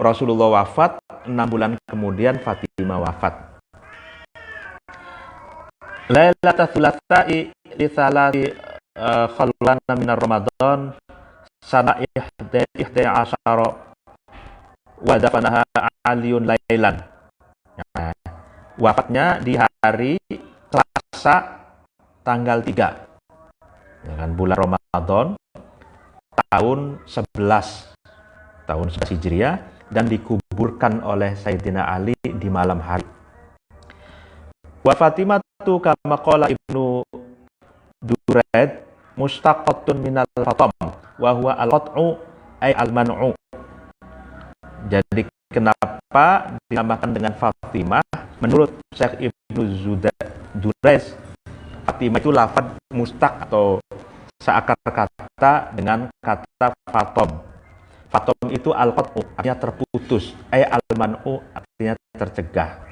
Rasulullah wafat, 6 bulan kemudian Fatimah wafat. Lailatul Thulatsa'i li tsalati khalwana min Ramadan sana 11 wa dafanaha Aliyun lailan. Nah, wafatnya di hari Selasa tanggal 3 ya kan, bulan Ramadan tahun 11 Hijriah, dan dikuburkan oleh Sayyidina Ali di malam hari. Wa Fatimatu kama qala Ibnu Duraid mustaqatun minal fatam wa huwa al-qat'u ay al-man'u. Jadi kenapa dinamakan dengan Fatimah? Menurut Syekh Ibnu Duraid, Fatimah itu lafaz mustaq atau seakar kata dengan kata fatom. Fatom itu al-qat'u, artinya terputus, ay al-man'u, artinya tercegah.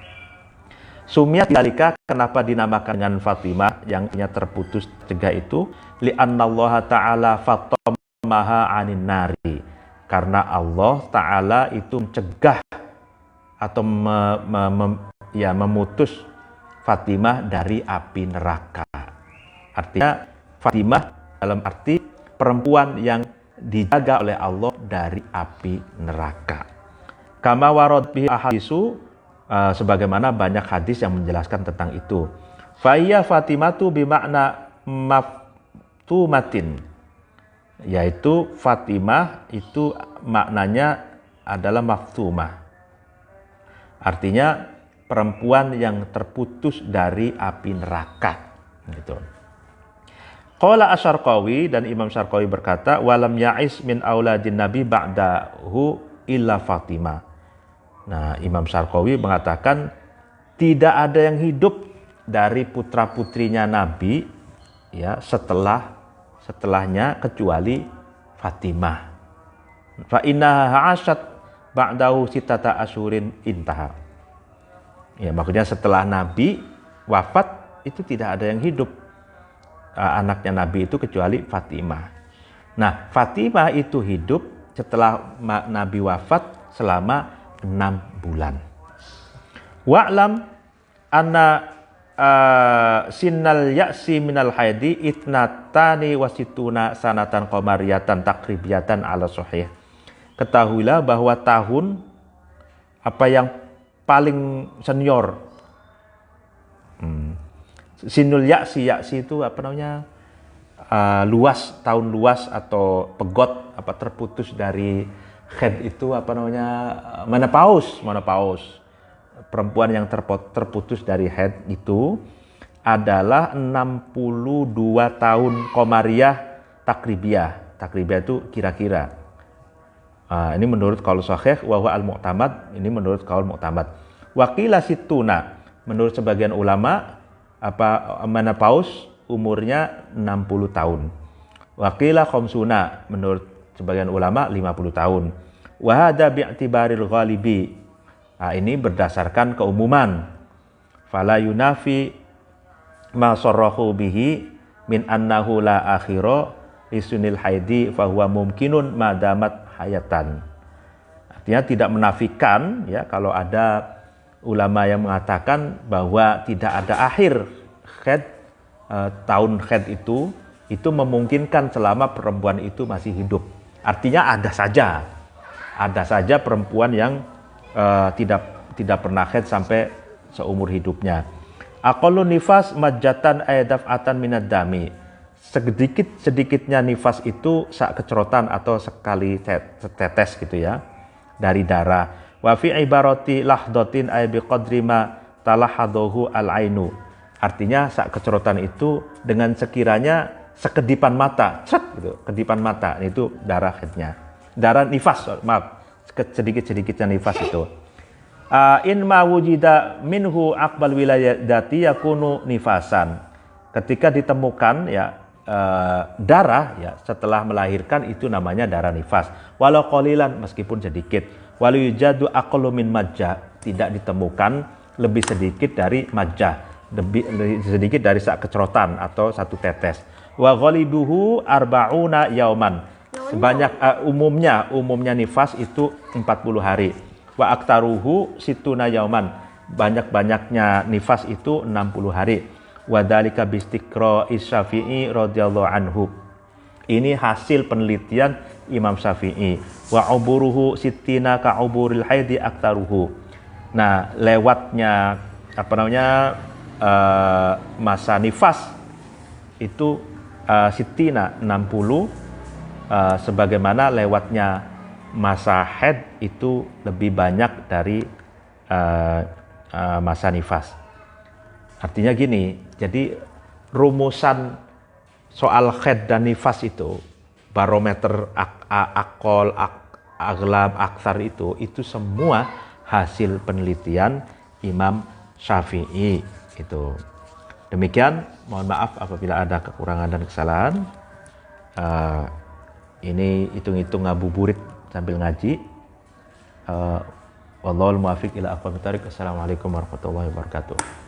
Sumiyat dalika, kenapa dinamakan dengan Fatimah yang artinya terputus, tercegah itu? Li'annallaha ta'ala fatamaha 'anin nari. Karena Allah Ta'ala itu mencegah atau memutus Fatimah dari api neraka. Artinya Fatimah dalam arti perempuan yang dijaga oleh Allah dari api neraka. Kama warad bihi ahadisu, sebagaimana banyak hadis yang menjelaskan tentang itu. Faiya Fatimatu bimakna maftumatin, yaitu Fatimah itu maknanya adalah maftumah. Artinya perempuan yang terputus dari api neraka. Gitu. Qala Asy-Syarqawi, dan Imam Syarqawi berkata, walam ya'is min auladin nabi ba'dahu illa Fatimah. Nah, Imam Syarqawi mengatakan tidak ada yang hidup dari putra-putrinya Nabi ya setelahnya kecuali Fatimah. Fa innaha 'asyat ba'dahu sitata asyurin intaha. Ya, maksudnya setelah Nabi wafat itu tidak ada yang hidup anaknya Nabi itu kecuali Fatimah. Nah, Fatimah itu hidup setelah Nabi wafat selama 6 bulan. Wa'lam anna sinnal ya'si minal haidi itnatani wasituna sanatan qamariyatan takribiyatan ala sahih. Ketahuilah bahwa tahun apa yang paling senior sinul ya'si itu apa namanya tahun luas atau pegot apa terputus dari haid itu apa namanya menopause. Perempuan yang terputus dari haid itu adalah 62 tahun qamariyah takribiyah. Takribiyah itu kira-kira. Ini menurut qaul sahih wa huwa al-mu'tamad, ini menurut qaul mu'tamad. Wa qila situna, menurut sebagian ulama menopause umurnya 60 tahun. Wa qila khamsuna, menurut sebagian ulama 50 tahun. Wa hadza bi'tibaril ghalibi. Ini berdasarkan keumuman. Fala yunafi ma sarrahu bihi min annahu la akhira lisunil haidi fa huwa mumkinun madamat hayatan. Artinya tidak menafikan ya kalau ada ulama yang mengatakan bahwa tidak ada akhir haid, tahun haid itu memungkinkan selama perempuan itu masih hidup. Artinya ada saja perempuan yang tidak pernah haid sampai seumur hidupnya. Aqallu nifas majatan aydaf'atan minad dami. Sedikitnya nifas itu sak kecerotan atau sekali tetes gitu ya dari darah. Wa fi ibarati lahdatin ay biqadri ma talahadahu al-ainu. Artinya sak kecerotan itu dengan sekiranya sekedipan mata, gitu, kedipan mata itu darah haidnya. Darah nifas, sedikit-sedikitnya nifas itu. In ma wujida minhu aqbal wilayadati yakunu nifasan. Ketika ditemukan ya darah ya setelah melahirkan itu namanya darah nifas. Walau qalilan, meskipun sedikit. Walau yujadu aqallu min majjah, tidak ditemukan lebih sedikit dari majjah, lebih sedikit dari sak kecerotan atau satu tetes. Wa ghalibuhu arba'una yauman. Sebanyak umumnya nifas itu 40 hari. Wa aktaruhu situna yauman. Banyak-banyaknya nifas itu 60 hari. Wa dzalika bistiqra Syafi'i radhiyallahu anhu. Ini hasil penelitian Imam Syafi'i. Wa uburuhu sittina ka uburil haidi aktaruhu. Nah, lewatnya masa nifas itu sittina 60 sebagaimana lewatnya masa haid itu lebih banyak dari masa nifas. Artinya gini, jadi rumusan soal haid dan nifas itu, barometer akol, aglab, aksar itu semua hasil penelitian Imam Syafi'i itu. Demikian, mohon maaf apabila ada kekurangan dan kesalahan. Ini hitung-hitung ngabuburit sambil ngaji. Wallahul muwaffiq ila aqwamit thoriq. Assalamualaikum warahmatullahi wabarakatuh.